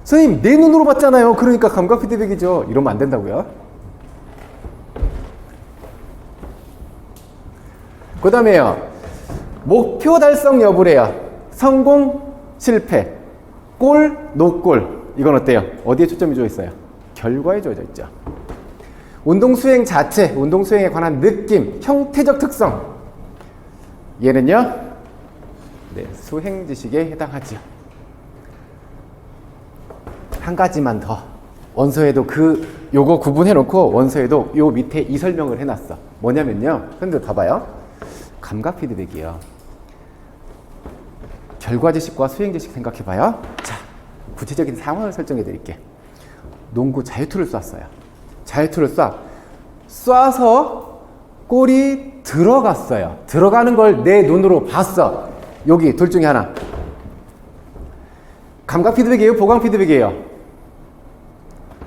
선생님, 내 눈으로 봤잖아요. 그러니까 감각 피드백이죠. 이러면 안 된다고요. 그 다음에요, 목표 달성 여부래요. 성공, 실패, 골, 노골. 이건 어때요? 어디에 초점이 져 있어요? 결과에 주어져 있죠. 운동 수행 자체, 운동 수행에 관한 느낌, 형태적 특성. 얘는요, 네, 수행 지식에 해당하죠. 한 가지만 더. 원서에도 요거 구분해 놓고 원서에도 요 밑에 이 설명을 해놨어. 뭐냐면요, 선생님들 봐봐요. 감각 피드백이에요. 결과 지식과 수행 지식 생각해봐요. 자, 구체적인 상황을 설정해 드릴게. 농구 자유투를 쐈어요. 자유투를 쏴서 골이 들어갔어요. 들어가는 걸 내 눈으로 봤어. 여기 둘 중에 하나. 감각 피드백이에요? 보강 피드백이에요?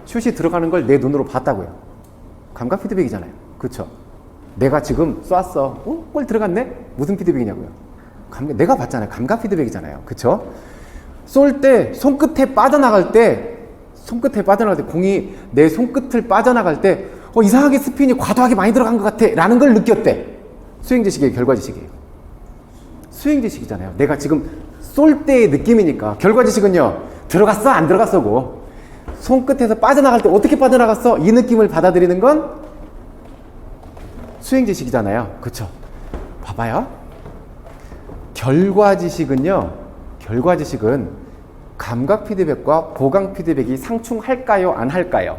슛이 들어가는 걸 내 눈으로 봤다고요. 감각 피드백이잖아요. 그쵸? 내가 지금 쐈어. 골 들어갔네? 무슨 피드백이냐고요? 내가 봤잖아요. 감각 피드백이잖아요. 그쵸? 쏠 때 손끝에 빠져나갈 때 공이 내 손끝을 빠져나갈 때 이상하게 스핀이 과도하게 많이 들어간 것 같아 라는 걸 느꼈대. 수행 지식이에요? 결과 지식이에요? 수행 지식이잖아요. 내가 지금 쏠 때의 느낌이니까. 결과 지식은요, 들어갔어 안 들어갔어고. 손끝에서 빠져나갈 때 어떻게 빠져나갔어? 이 느낌을 받아들이는 건 수행지식이잖아요. 그쵸? 봐봐요. 결과지식은요. 결과지식은 감각 피드백과 보강 피드백이 상충할까요? 안 할까요?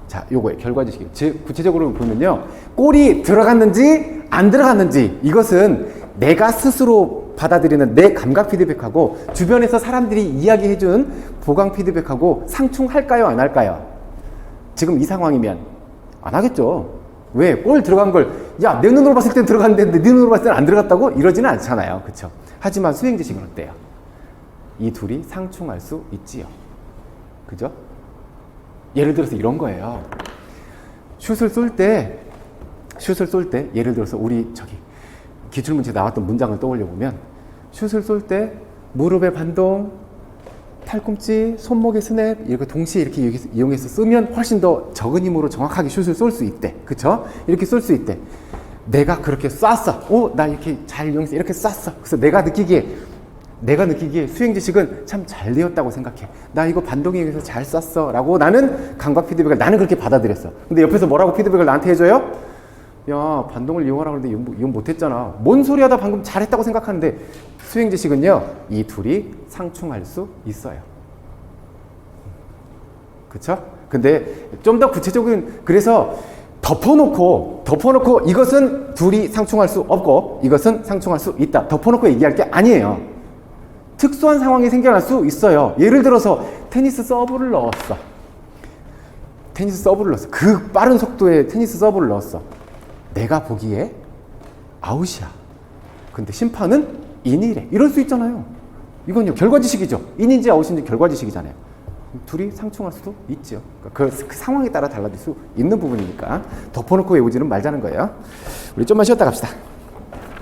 자, 요거예요. 결과지식. 즉 구체적으로 보면요. 골이 들어갔는지 안 들어갔는지 이것은 내가 스스로 받아들이는 내 감각 피드백하고 주변에서 사람들이 이야기해준 보강 피드백하고 상충할까요? 안 할까요? 지금 이 상황이면 안 하겠죠. 왜? 골 들어간 걸 야, 내 눈으로 봤을 땐 들어갔는데 네 눈으로 봤을 땐 안 들어갔다고? 이러지는 않잖아요. 그쵸? 하지만 수행지식은 어때요? 이 둘이 상충할 수 있지요. 그죠? 예를 들어서 이런 거예요. 슛을 쏠 때 예를 들어서 우리 저기 기출문제에 나왔던 문장을 떠올려 보면 슛을 쏠 때 무릎의 반동, 팔꿈치, 손목의 스냅 이렇게 동시에 이렇게 이용해서 쓰면 훨씬 더 적은 힘으로 정확하게 슛을 쏠 수 있대. 그쵸? 이렇게 쏠 수 있대. 내가 그렇게 쐈어. 나 이렇게 잘 이용해서 이렇게 쐈어. 그래서 내가 느끼기에 수행지식은 참 잘 되었다고 생각해. 나 이거 반동에 의해서 잘 쐈어. 라고 나는 감각 피드백을 나는 그렇게 받아들였어. 근데 옆에서 뭐라고 피드백을 나한테 해줘요? 야, 반동을 이용하라고 그러는데 이용 못했잖아. 뭔 소리 하다 방금 잘했다고 생각하는데 수행지식은요. 이 둘이 상충할 수 있어요. 그쵸? 근데 좀 더 구체적인 그래서 덮어놓고 이것은 둘이 상충할 수 없고 이것은 상충할 수 있다. 덮어놓고 얘기할 게 아니에요. 특수한 상황이 생겨날 수 있어요. 예를 들어서 테니스 서브를 넣었어. 그 빠른 속도의 테니스 서브를 넣었어. 내가 보기에 아웃이야. 근데 심판은 인이래. 이럴 수 있잖아요. 이건요 결과지식이죠. 인인지 아웃인지 결과지식이잖아요. 둘이 상충할 수도 있죠. 그러니까 그 상황에 따라 달라질 수 있는 부분이니까 덮어놓고 외우지는 말자는 거예요. 우리 좀만 쉬었다 갑시다.